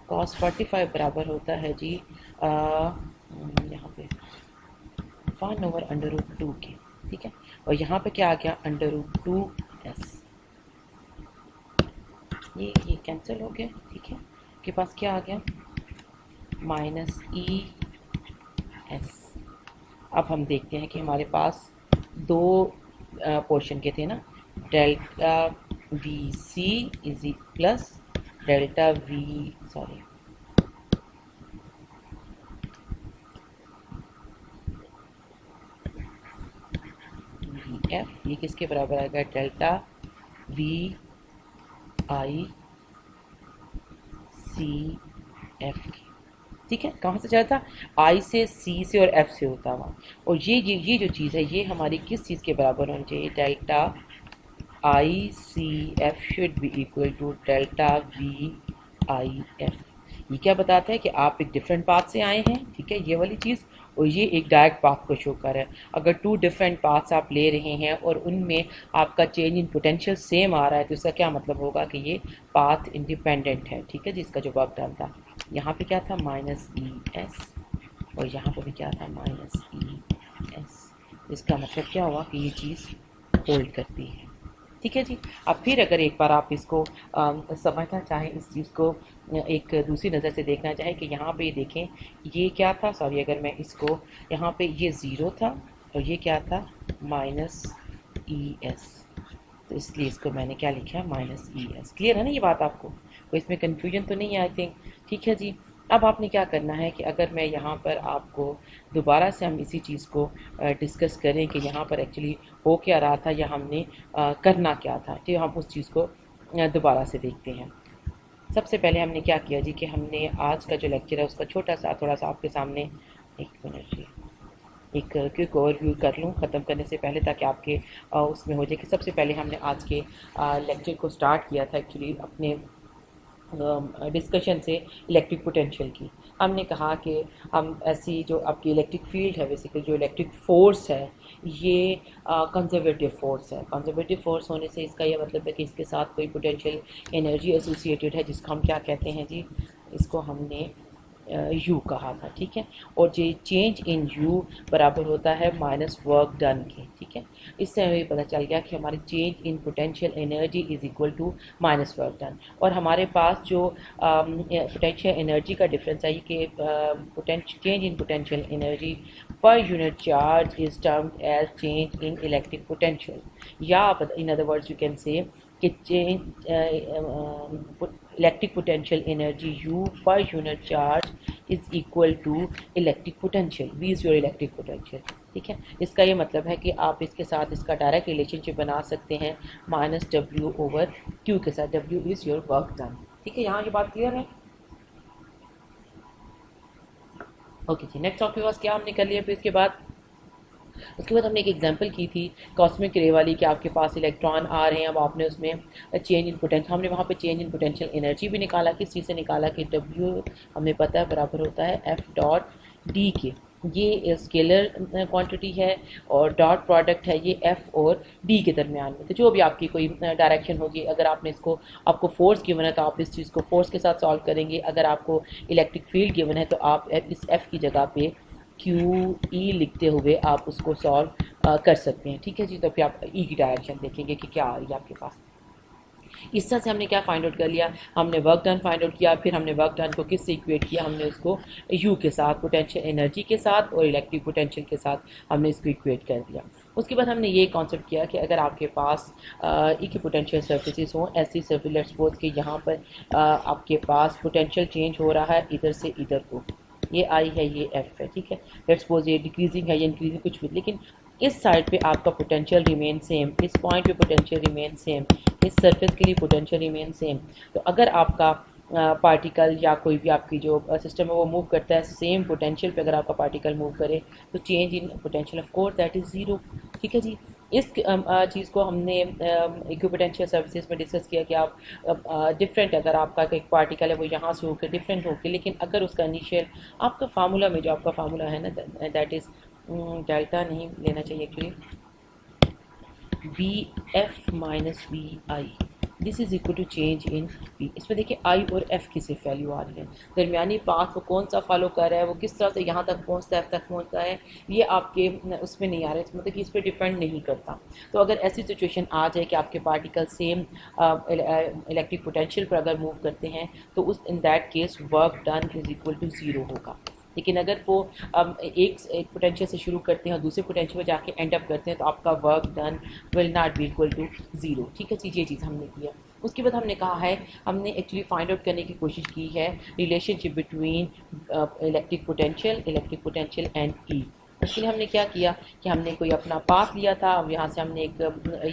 cos 45 बराबर होता है जी यहाँ पे 1/√2 के, ठीक है। और यहाँ पे क्या आ गया, √2s, ये कैंसिल हो गया, ठीक है। के पास क्या आ गया, -es। अब हम देखते हैं कि हमारे पास दो पोर्शन के थे ना, delta V C is plus delta V, sorry, V F, ये किसके बराबर आएगा, delta V I C F की, ठीक है। कहाँ से चला था, आई से, सी से और एफ से होता हुआ। और ये जो चीज़ है ये हमारी किस चीज़ के बराबर होनी चाहिए, delta I C F should be equal to delta V I F. ये क्या बताता है कि आप एक डिफरेंट पाथ से आए हैं, ठीक है, ये वाली चीज़, और ये एक डायरेक्ट पाथ को शो कर रहा है। अगर टू डिफरेंट पाथ्स आप ले रहे हैं और उनमें आपका चेंज इन पोटेंशियल सेम आ रहा है, तो इसका क्या मतलब होगा कि ये पाथ इंडिपेंडेंट है, ठीक है, जिसका जो वर्क डन था, यहाँ पे क्या था, -es, और यहाँ पे भी क्या था, -es। इसका मतलब क्या हुआ कि ये चीज़ होल्ड करती है, ठीक है जी। अब फिर अगर एक बार आप इसको समझना चाहें, इस चीज़ को एक दूसरी नज़र से देखना चाहें कि यहाँ पे देखें ये क्या था, सॉरी, अगर मैं इसको यहाँ पे, ये ज़ीरो था और ये क्या था, -es, तो इसलिए इसको मैंने क्या लिखा है, -es। क्लियर है ना ये बात आपको, कोई इसमें कन्फ्यूजन तो नहीं है आई थिंक, ठीक है जी। अब आपने क्या करना है कि अगर मैं यहाँ पर आपको दोबारा से हम इसी चीज़ को डिस्कस करें कि यहाँ पर एक्चुअली हो क्या रहा था या हमने करना क्या था, ठीक है, हम उस चीज़ को दोबारा से देखते हैं। सबसे पहले हमने क्या किया जी कि हमने आज का जो लेक्चर है उसका छोटा सा थोड़ा सा आपके सामने, एक मिनट जी, एक क्विक ओवरव्यू कर लूँ ख़त्म करने से पहले, ताकि आपके उसमें हो जाए कि सबसे पहले हमने आज के लेक्चर को स्टार्ट किया था एक्चुअली अपने डिस्कशन से इलेक्ट्रिक पोटेंशियल की। हमने कहा कि हम ऐसी जो आपकी इलेक्ट्रिक फील्ड है, बेसिकली जो इलेक्ट्रिक फोर्स है, ये कंजर्वेटिव फोर्स है। कंजर्वेटिव फोर्स होने से इसका ये मतलब है कि इसके साथ कोई पोटेंशियल एनर्जी एसोसिएटेड है, जिसको हम क्या कहते हैं जी, इसको हमने यू कहा था, ठीक है। और ये चेंज इन यू बराबर होता है माइनस वर्क डन के, ठीक है। इससे हमें पता चल गया कि हमारी change in potential energy is equal to minus work done. और हमारे पास जो पोटेंशियल एनर्जी का डिफरेंस है कि change in potential energy per unit charge is termed as change in electric potential, या in other words you can say कि change electric potential energy U per unit charge is equal to electric potential, V is your electric potential, ठीक है। इसका ये मतलब है कि आप इसके साथ इसका डायरेक्ट रिलेशनशिप बना सकते हैं माइनस W ओवर Q के साथ। W is your work done, ठीक है। यहाँ ये बात क्लियर है? ओके जी, नेक्स्ट टॉपिक वाज क्या हमने कर लिया। फिर इसके बाद हमने एक एग्जांपल की थी कॉस्मिक रे वाली कि आपके पास इलेक्ट्रॉन आ रहे हैं, अब आपने उसमें चेंज इन पोटेंशियल, हमने वहाँ पे चेंज इन पोटेंशियल एनर्जी भी निकाला। किस चीज़ से निकाला कि W हमें पता है बराबर होता है F डॉट डी के। ये स्केलर क्वांटिटी है और डॉट प्रोडक्ट है ये F और D के दरमियान में। तो जो भी आपकी कोई डायरेक्शन होगी, अगर आपने इसको, आपको फोर्स गिवन है तो आप इस चीज़ को फोर्स के साथ सॉल्व करेंगे। अगर आपको इलेक्ट्रिक फील्ड गिवन है तो आप इस F की जगह पे QE लिखते हुए आप उसको सॉल्व कर सकते हैं, ठीक है जी। तो फिर आप E की डायरेक्शन देखेंगे कि क्या आ रही है आपके पास। इस तरह से हमने क्या फाइंड आउट कर लिया, हमने वर्क डन फाइंड आउट किया। फिर हमने वर्क डन को किससे इक्वेट किया, हमने उसको U के साथ, पोटेंशियल एनर्जी के साथ और इलेक्ट्रिक पोटेंशियल के साथ हमने इसको इक्वेट कर दिया। उसके बाद हमने ये कॉन्सेप्ट किया कि अगर आपके पास इक्विपोटेंशियल सर्फेसिस हों, ऐसी सर्फेस, लेट्स सपोज कि यहाँ पर आपके पास पोटेंशियल चेंज हो रहा है इधर से इधर को, ये आई है, ये एफ है, ठीक है। लेट्स सपोज ये डिक्रीजिंग है, ये इंक्रीजिंग, कुछ भी, लेकिन इस साइड पे आपका पोटेंशियल रिमेन सेम, इस पॉइंट पे पोटेंशियल रिमेन सेम, इस सरफेस के लिए पोटेंशियल रिमेन सेम। तो अगर आपका पार्टिकल या कोई भी आपकी जो सिस्टम है वो मूव करता है सेम पोटेंशियल पे, अगर आपका पार्टिकल मूव करे तो change in potential of course that is zero, ठीक है जी। इस चीज़ को हमने इक्विपोटेंशियल सर्विसेज में डिस्कस किया कि आप डिफरेंट, अगर आपका एक पार्टिकल है वो यहाँ से होकर डिफरेंट होकर, लेकिन अगर उसका इनिशियल आपका फार्मूला में जो आपका फार्मूला है ना, दैट इज़ डेल्टा नहीं लेना चाहिए actually, V F minus V I, this is equal to change in P. इसमें देखिए आई और एफ की सिर्फ वैल्यू आ रही है, दरमियानी पाथ वो कौन सा फॉलो कर रहा है, वो किस तरह से यहाँ तक पहुँचता है, एफ तक पहुँचता है, ये आपके उसमें नहीं आ रहा है, मतलब कि इस पर डिपेंड नहीं करता। तो अगर ऐसी सिचुएशन आ जाए कि आपके पार्टिकल सेम इलेक्ट्रिक पोटेंशियल पर अगर मूव करते हैं तो उस in that case work done is equal to zero होगा। लेकिन अगर वो एक पोटेंशियल से शुरू करते हैं और दूसरे पोटेंशियल में जाके एंड अप करते हैं तो आपका work done will not be equal to zero, ठीक है चीज़, ये चीज़ हमने किया। उसके बाद हमने कहा है, हमने एक्चुअली फाइंड आउट करने की कोशिश की है relationship between electric potential and E. उसके लिए हमने क्या किया कि हमने कोई अपना पाथ लिया था, अब यहाँ से हमने एक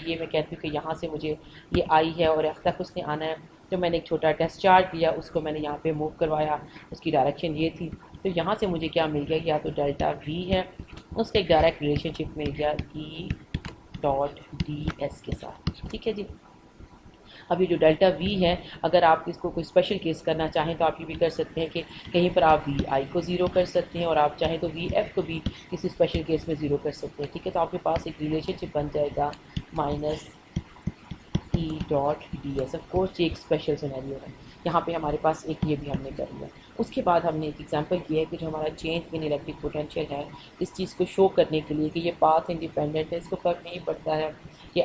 ये मैं कहती हूँ कि यहाँ से मुझे ये आई है और एफ तक उसने आना है, तो मैंने एक छोटा टेस्ट चार्ज लिया, उसको मैंने यहाँ पे मूव करवाया, उसकी डायरेक्शन ये थी। तो यहाँ से मुझे क्या मिल गया, या तो डेल्टा वी है, उसका एक डायरेक्ट रिलेशनशिप मिल गया ई डॉट डी एस के साथ, ठीक है जी। अब ये जो डेल्टा वी है, अगर आप इसको कोई स्पेशल केस करना चाहें तो आप ये भी कर सकते हैं कि कहीं पर आप वी आई को ज़ीरो कर सकते हैं और आप चाहें तो वी एफ को भी किसी स्पेशल केस में ज़ीरो कर सकते हैं, ठीक है। तो आपके पास एक रिलेशनशिप बन जाएगा minus E dot D S. Of course ये एक स्पेशल सिनेरियो है, यहाँ पे हमारे पास एक ये भी हमने कर लिया। उसके बाद हमने एक एग्जांपल किया है कि जो हमारा चेंज इन इलेक्ट्रिक पोटेंशियल है, इस चीज़ को शो करने के लिए कि ये पाथ इंडिपेंडेंट है, इसको फर्क नहीं पड़ता है कि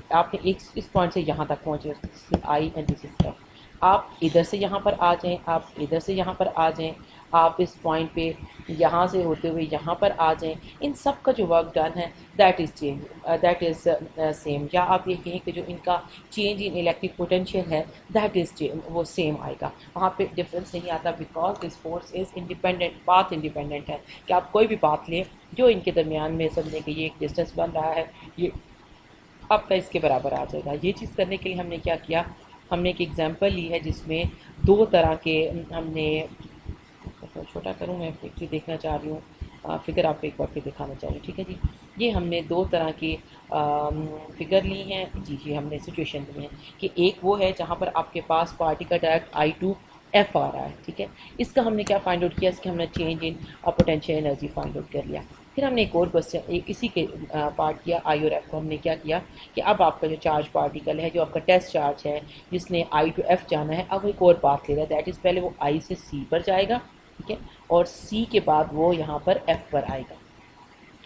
आपने एक इस पॉइंट से यहाँ तक पहुँचे, आई एंड दिस इज एफ, आप इधर से यहाँ पर आ जाएं, आप इधर से यहाँ पर आ जाएं, आप इस पॉइंट पे यहाँ से होते हुए यहाँ पर आ जाएं, इन सब का जो वर्क डन है that is change, that is same. या आप ये कहें कि जो इनका चेंज इन इलेक्ट्रिक पोटेंशियल है दैट इज़ वो सेम आएगा, वहाँ पे डिफरेंस नहीं आता, because this force is independent, path independent है कि आप कोई भी पाथ लें जो इनके दरमियान में समझने के ये एक डिस्टेंस बन रहा है, ये आपका इसके बराबर आ जाएगा। ये चीज़ करने के लिए हमने क्या किया, हमने एक एग्जांपल ली है जिसमें दो तरह के हमने, छोटा करूँ मैं एक्चुअली देखना चाह रही हूँ, फिगर आपको एक बार फिर दिखाना चाह रही हूँ, ठीक है जी। ये हमने दो तरह की फिगर ली हैं जी, ये हमने सिचुएशन ली है कि एक वो है जहाँ पर आपके पास पार्टिकल डायरेक्ट I2 एफ आ रहा है, ठीक है। इसका हमने क्या फाइंड आउट किया, इसके हमने change in potential energy find out कर लिया। फिर हमने एक और क्वेश्चन इसी के पार्ट किया, आई और एफ को हमने क्या किया कि अब आपका जो चार्ज पार्टिकल है, जो आपका टेस्ट चार्ज है जिसने आई टू एफ जाना है, अब एक और पाथ ले रहा है, दैट इज़ पहले वो आई से सी पर जाएगा, ठीक है, और सी के बाद वो यहाँ पर एफ पर आएगा।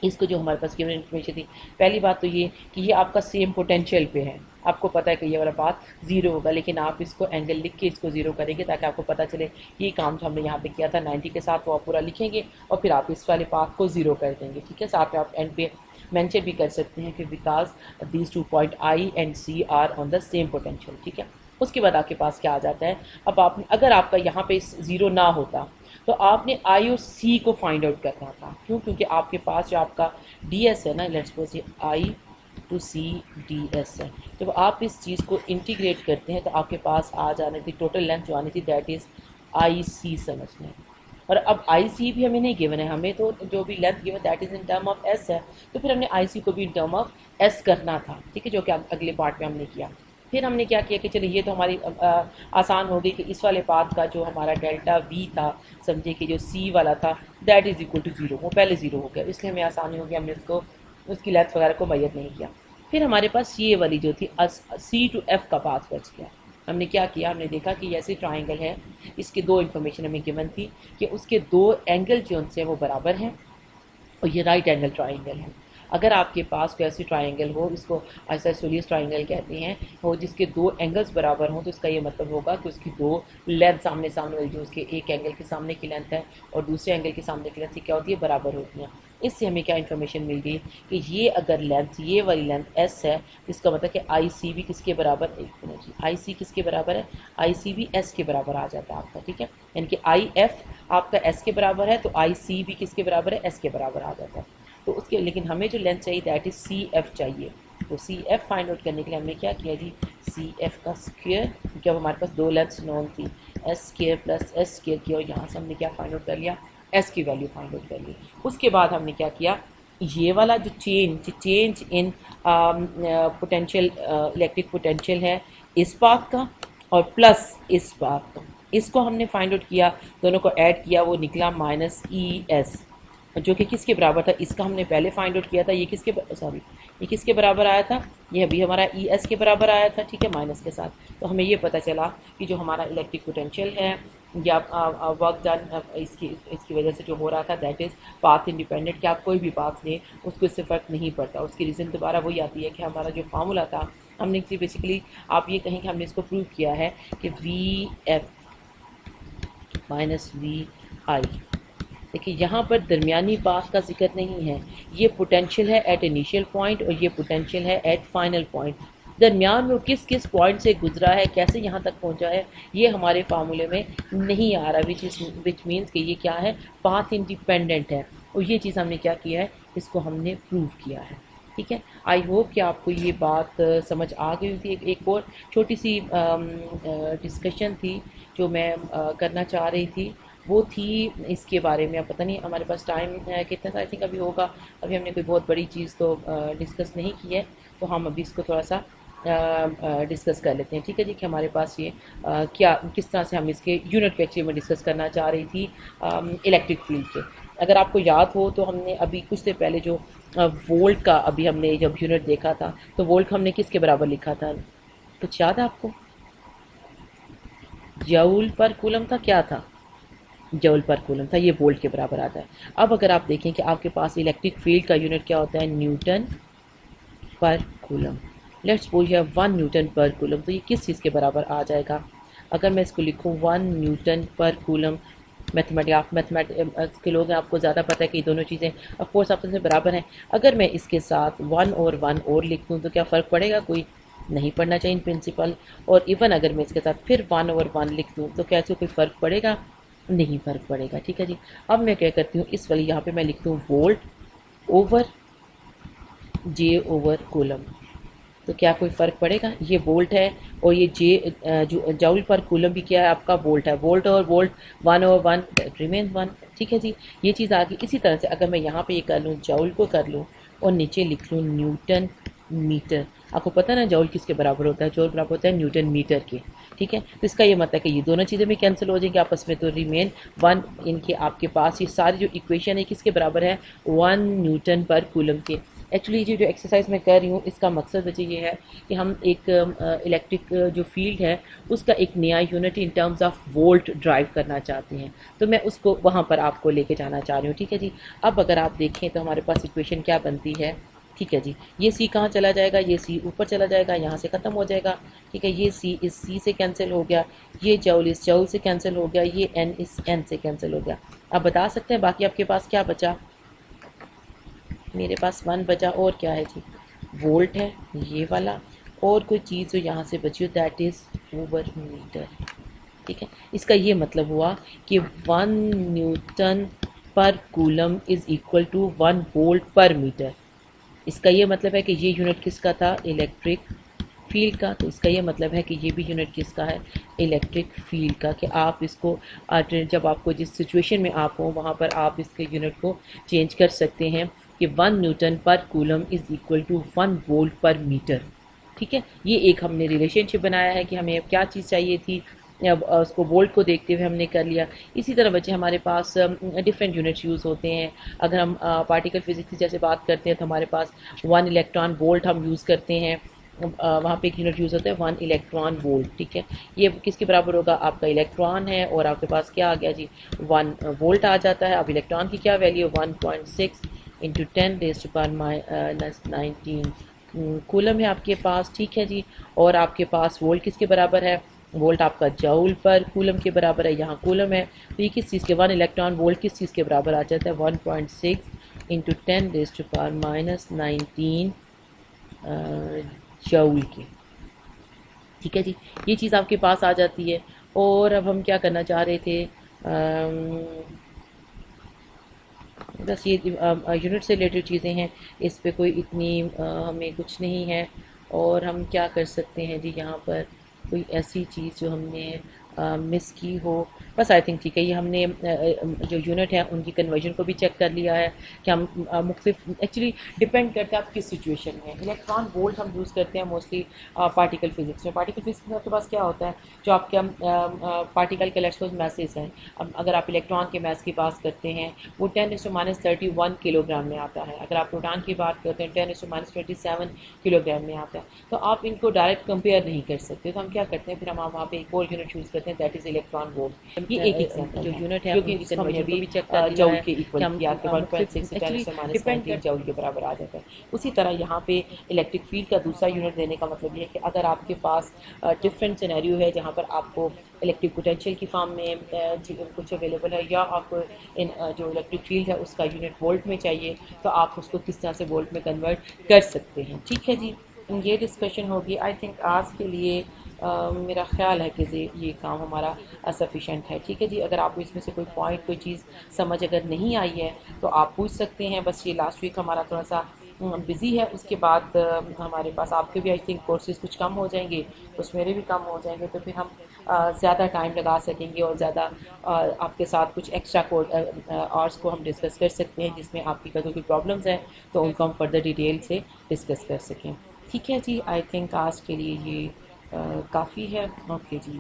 इसको जो हमारे पास गिवन इन्फॉर्मेशन थी, पहली बात तो ये कि ये आपका सेम पोटेंशियल पे है, आपको पता है कि ये वाला पाथ जीरो होगा, लेकिन आप इसको एंगल लिख के इसको जीरो करेंगे ताकि आपको पता चले ये काम जो हमने यहाँ पे किया था 90 के साथ, वो आप पूरा लिखेंगे और फिर आप इस वाले पाथ को जीरो कर देंगे, ठीक है। साथ में आप एंड पे मेंशन भी कर सकते हैं कि because these 2 point I and C are on the same potential, ठीक है। उसके बाद आपके पास क्या आ जाता है, अब आपने अगर आपका यहाँ पे ज़ीरो ना होता तो आपने आई और सी को फाइंड आउट करना था, क्यों, क्योंकि आपके पास जो आपका डी एस है ना, लेट्स सपोज ये आई टू सी डी एस है, जब आप इस चीज़ को इंटीग्रेट करते हैं तो आपके पास आ जानी थी टोटल लेंथ जो आनी थी, दैट इज़ आई सी समझना है। और अब आई सी भी हमें नहीं गिवन है, हमें तो जो भी length given that is in term of S है, तो फिर हमने आई सी को भी इन टर्म ऑफ एस करना था, ठीक है, जो कि अगले पार्ट में हमने किया। फिर हमने क्या किया कि चलिए ये तो हमारी आसान हो गई कि इस वाले पाथ का जो हमारा डेल्टा वी था, समझे कि जो सी वाला था that is equal to zero, वो पहले ज़ीरो हो गया, इसलिए हमें आसानी हो गई, हमने उसको उसकी लेंथ वगैरह को मैयर नहीं किया। फिर हमारे पास ये वाली जो थी सी टू एफ का पाथ बच गया। हमने क्या किया, हमने देखा कि ऐसे ट्राइंगल है, इसके दो इन्फॉर्मेशन हमें गिवन थी कि उसके दो एंगल जो उनसे वो बराबर हैं और ये राइट एंगल ट्राइंगल है। अगर आपके पास कोई ऐसी ट्राइंगल हो, इसको आइसोसेलेस ट्राइंगल कहते हैं, हो जिसके दो एंगल्स बराबर हों, तो इसका ये मतलब होगा कि उसकी दो लेंथ सामने सामने वाली जो उसके एक एंगल के सामने की लेंथ है और दूसरे एंगल के सामने की लेंथ क्या होती है, बराबर होती है। इससे हमें क्या इन्फॉर्मेशन मिल गई कि ये अगर लेंथ, ये वाली लेंथ एस है, इसका मतलब कि आई सी भी किसके बराबर, एक मिनट जी, आई सी किसके बराबर है, आई सी भी एस के बराबर आ जाता है आपका, ठीक है, यानी कि आई एफ आपका एस के बराबर है, तो आई सी भी किसके बराबर है, एस के बराबर आ जाता है। तो उसके लेकिन हमें जो लेंथ चाहिए दैट इज़ सी एफ चाहिए, तो सी एफ फाइंड आउट करने के लिए हमने क्या किया जी, सी एफ का स्क्वायर, क्योंकि अब हमारे पास दो लेंथ्स नॉन थी, S square plus S square किया, और यहाँ से हमने क्या फाइंड आउट कर लिया, एस की वैल्यू फाइंड आउट कर ली। उसके बाद हमने क्या किया, ये वाला जो change in potential, electric potential है इस पाथ का और प्लस इस पाथ का, इसको हमने फाइंड आउट किया, दोनों को ऐड किया, वो निकला माइनस ई एस, जो कि किसके बराबर था, इसका हमने पहले फाइंड आउट किया था, ये किसके बराबर आया था, ये अभी हमारा ई एस के बराबर आया था, ठीक है, माइनस के साथ। तो हमें ये पता चला कि जो हमारा इलेक्ट्रिक पोटेंशियल है या वर्क डन इसकी वजह से जो हो रहा था दैट इज़ पाथ इंडिपेंडेंट, कि आप कोई भी पाथ लें उसको इससे फ़र्क नहीं पड़ता। उसकी रीज़न दोबारा वही आती है कि हमारा जो फार्मूला था, हमने बेसिकली आप ये कहें कि हमने इसको प्रूव किया है कि वी एफ माइनस वी आई, देखिए यहाँ पर दरमियानी पाथ का जिक्र नहीं है, ये पोटेंशियल है एट इनिशियल पॉइंट और ये पोटेंशियल है एट फाइनल पॉइंट, दरमियान में किस किस पॉइंट से गुजरा है, कैसे यहाँ तक पहुँचा है, ये हमारे फार्मूले में नहीं आ रहा, विच मीन्स कि ये क्या है, पाथ इंडिपेंडेंट है, और ये चीज़ हमने क्या किया है, इसको हमने प्रूव किया है, ठीक है। आई होप कि आपको ये बात समझ आ गई थी। एक और छोटी सी डिस्कशन थी जो मैं करना चाह रही थी, वो थी इसके बारे में, अब पता नहीं हमारे पास टाइम कितना था, आई थिंक अभी होगा, अभी हमने कोई बहुत बड़ी चीज़ तो डिस्कस नहीं की है, तो हम अभी इसको थोड़ा सा डिस्कस कर लेते हैं, ठीक है जी, कि हमारे पास ये किस तरह से हम इसके यूनिट वेक्टर में डिस्कस करना चाह रही थी इलेक्ट्रिक फील्ड के। अगर आपको याद हो तो हमने अभी कुछ देर पहले जो वोल्ट का अभी हमने जब यूनिट देखा था, तो वोल्ट हमने किसके बराबर लिखा था, कुछ याद है आपको, जूल पर कूलम था, क्या था, जूल पर कूलम था, ये वोल्ट के बराबर आता है। अब अगर आप देखें कि आपके पास इलेक्ट्रिक फील्ड का यूनिट क्या होता है, Newton per coulomb, let's suppose यह 1 न्यूटन पर कूलम, तो ये किस चीज़ के बराबर आ जाएगा, अगर मैं इसको लिखूँ 1 न्यूटन पर कूलम, मैथमेटिक्स के लोग हैं, आपको ज़्यादा पता है कि ये दोनों चीज़ें ऑफकोर्स आपस में बराबर हैं। अगर मैं इसके साथ 1 और लिख दूँ तो क्या फ़र्क पड़ेगा, कोई नहीं पड़ना चाहिए इन प्रिंसिपल, और इवन अगर मैं इसके साथ फिर 1/1 लिख दूँ तो क्या इसको कोई फ़र्क पड़ेगा, नहीं फ़र्क पड़ेगा, ठीक है जी। अब मैं क्या करती हूँ, इस वाली यहाँ पे मैं लिखती हूँ वोल्ट ओवर जे ओवर कूलम, तो क्या कोई फ़र्क पड़ेगा, ये वोल्ट है और ये जो जूल पर कूलम भी क्या है आपका वोल्ट है, वोल्ट और वोल्ट 1/1 रिमेन 1, ठीक है जी, ये चीज़ आ गई। इसी तरह से अगर मैं यहाँ पे ये कर लूँ, जूल को कर लूँ और नीचे लिख लूँ न्यूटन मीटर, आपको पता है ना जॉल किसके बराबर होता है, जॉल बराबर होता है न्यूटन मीटर के। ठीक है, तो इसका ये मतलब है कि ये दोनों चीज़ें भी कैंसिल हो जाएंगी आपस में, तो रिमेन वन। इनके आपके पास ये सारी जो इक्वेशन है किसके बराबर है, 1 न्यूटन पर कूलम के। एक्चुअली ये जो एक्सरसाइज मैं कर रही हूँ इसका मकसद वजह ये है कि हम एक इलेक्ट्रिक जो फील्ड है उसका एक नया unit in terms of volt drive करना चाहते हैं, तो मैं उसको वहाँ पर आपको लेके जाना चाह रही हूँ। ठीक है जी, अब अगर आप देखें तो हमारे पास इक्वेशन क्या बनती है। ठीक है जी, ये सी कहाँ चला जाएगा, ये सी ऊपर चला जाएगा, यहाँ से ख़त्म हो जाएगा। ठीक है, ये सी इस सी से कैंसिल हो गया, ये जौल इस जौल से कैंसिल हो गया, ये एन इस एन से कैंसिल हो गया। आप बता सकते हैं बाकी आपके पास क्या बचा। मेरे पास 1 बचा, और क्या है जी, वोल्ट है ये वाला, और कोई चीज़ जो यहाँ से बची हो दैट इज़ ओवर मीटर। ठीक है, इसका ये मतलब हुआ कि 1 newton per coulomb is equal to 1 volt per metre. इसका ये मतलब है कि ये यूनिट किसका था, इलेक्ट्रिक फील्ड का, तो इसका ये मतलब है कि ये भी यूनिट किसका है, इलेक्ट्रिक फील्ड का। कि आप इसको जब आपको जिस सिचुएशन में आप हो वहाँ पर आप इसके यूनिट को चेंज कर सकते हैं कि 1 newton per coulomb is equal to 1 volt per metre. ठीक है, ये एक हमने रिलेशनशिप बनाया है कि हमें क्या चीज़ चाहिए थी, अब उसको वोल्ट को देखते हुए हमने कर लिया। इसी तरह बच्चे हमारे पास डिफरेंट यूनिट्स यूज़ होते हैं। अगर हम पार्टिकल फिजिक्स की जैसे बात करते हैं तो हमारे पास 1 इलेक्ट्रॉन वोल्ट हम यूज़ करते हैं। वहाँ पे एक यूनिट यूज़ होता है 1 इलेक्ट्रॉन वोल्ट। ठीक है, ये किसके बराबर होगा, आपका इलेक्ट्रॉन है और आपके पास क्या आ गया जी, 1 वोल्ट आ जाता है। अब इलेक्ट्रॉन की क्या वैल्यू, 1.6 इंटू 10⁻⁹ कूलम है आपके पास। ठीक है जी, और आपके पास वोल्ट किसके बराबर है, वोल्ट आपका जूल पर कूलम के बराबर है, यहाँ कूलम है, तो ये किस चीज़ के, 1 इलेक्ट्रॉन वोल्ट किस चीज़ के बराबर आ जाता है, 1.6 इंटू 10⁻⁹ जूल के। ठीक है जी, ये चीज़ आपके पास आ जाती है। और अब हम क्या करना चाह रहे थे, बस ये यूनिट से रिलेटेड चीज़ें हैं, इस पे कोई इतनी हमें कुछ नहीं है। और हम क्या कर सकते हैं जी, यहाँ पर कोई ऐसी चीज़ जो हमने मिस की हो, बस आई थिंक ठीक है। ये हमने जो यूनिट है उनकी कन्वर्जन को भी चेक कर लिया है कि हम मुख्तलिफ, एक्चुअली डिपेंड करता है आप किस सिचुएशन में। इलेक्ट्रॉन वोल्ट हम यूज़ करते हैं मोस्टली पार्टिकल फिजिक्स में। पार्टिकल फिजिक्स में आपके पास क्या होता है, जो आपके पार्टिकल के इलेक्ट्रॉन मैसेज हैं, अब अगर आप इलेक्ट्रॉन के मैस की बात करते हैं वो 10⁻31 किलोग्राम में आता है। अगर आप प्रोटॉन की बात करते हैं 10⁻27 किलोग्राम में आता है। तो आप इनको डायरेक्ट कंपेयर नहीं कर सकते, तो हम क्या करते हैं फिर, हम वहाँ पे एक और यूनिट यूज़ करते हैं दैट इज़ इलेक्ट्रॉन वोल्ट। ये एक एग्जाम्पल जो यूनिट है क्योंकि उनकी इसको हमने कन्वर्जन को अभी भी चेक कर लिया जूल है के कि इक्वल हम किया कि 1.6 से एक्चुअली 10⁻⁹ जूल के बराबर आ जाता है। उसी तरह यहाँ पे इलेक्ट्रिक फील्ड का दूसरा यूनिट देने का मतलब ये है कि अगर आपके पास डिफरेंट सिनेरियो है जहाँ पर आपको इलेक्ट्रिक पोटेंशियल की फॉर्म में कुछ अवेलेबल है, या आपको जो इलेक्ट्रिक फील्ड है उसका यूनिट वोल्ट में चाहिए, तो आप उसको किस तरह से वोल्ट में कन्वर्ट कर सकते हैं। ठीक है जी, ये डिस्कशन होगी आई थिंक आज के लिए। मेरा ख्याल है कि ये काम हमारा सफिशेंट है। ठीक है जी, अगर आपको इसमें से कोई पॉइंट कोई चीज़ समझ अगर नहीं आई है तो आप पूछ सकते हैं। बस ये लास्ट वीक हमारा थोड़ा सा बिज़ी है, उसके बाद हमारे पास आपके भी आई थिंक कोर्सेज कुछ कम हो जाएंगे, कुछ मेरे भी कम हो जाएंगे, तो फिर हम ज़्यादा टाइम लगा सकेंगे और ज़्यादा आपके साथ कुछ एक्स्ट्रा कोड आवर्स को हम डिस्कस कर सकते हैं, जिसमें आपकी अगर कोई प्रॉब्लम्स हैं तो उनको हम फर्दर डिटेल से डिस्कस कर सकें। ठीक है जी, आई थिंक आज के लिए ये काफ़ी है। ओके जी,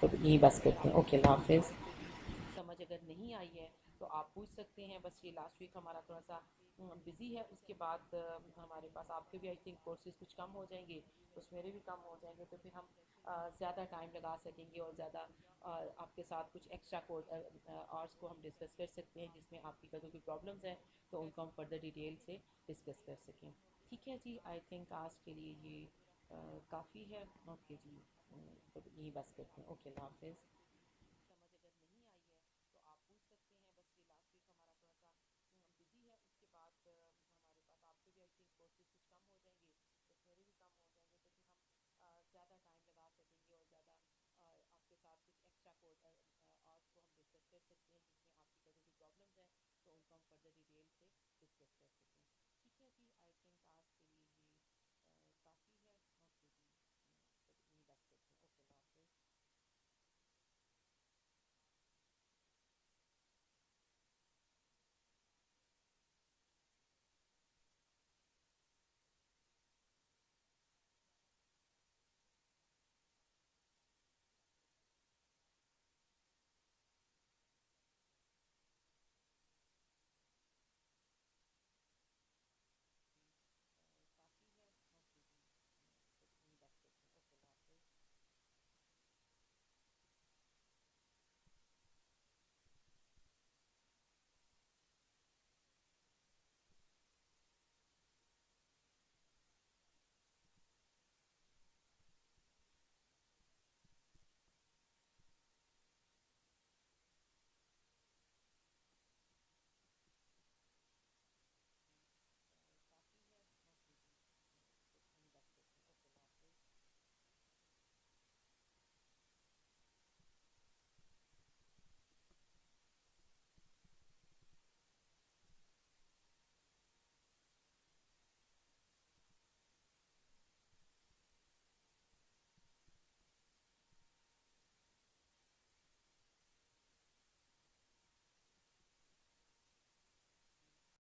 तो यही बस करते हैं। ओके, अल्लाह हाफिज़। समझ अगर नहीं आई है तो आप पूछ सकते हैं। बस ये लास्ट वीक हमारा थोड़ा सा बिज़ी है, उसके बाद हमारे पास आपके भी आई थिंक कोर्सेज कुछ कम हो जाएंगे, कुछ मेरे भी कम हो जाएंगे, तो फिर हम ज़्यादा टाइम लगा सकेंगे और ज़्यादा आपके साथ कुछ एक्स्ट्रा कोड आवर्स को हम डिस्कस कर सकते हैं, जिसमें आपकी अगर कोई प्रॉब्लम्स हैं तो उनको हम फर्दर डिटेल से डिस्कस कर सकें। ठीक है जी, आई थिंक आज के लिए ये काफ़ी है। ओके जी, तो यही बस करते हैं। ओके, अल्लाह हाफिज़। समझ अगर नहीं आई है तो आप पूछ सकते हैं। बस ये लास्ट वीक हमारा थोड़ा सा बिज़ी है, उसके बाद हमारे पास आपके भी आई थिंक कोर्सेज कुछ कम हो जाएंगे, कुछ मेरे भी कम हो जाएंगे, तो फिर हम ज़्यादा टाइम लगा सकेंगे और ज़्यादा आपके साथ कुछ एक्स्ट्रा कोड आवर्स को हम डिस्कस कर सकते हैं, जिसमें आपकी अगर कोई प्रॉब्लम्स हैं तो उनको हम फर्दर डिटेल से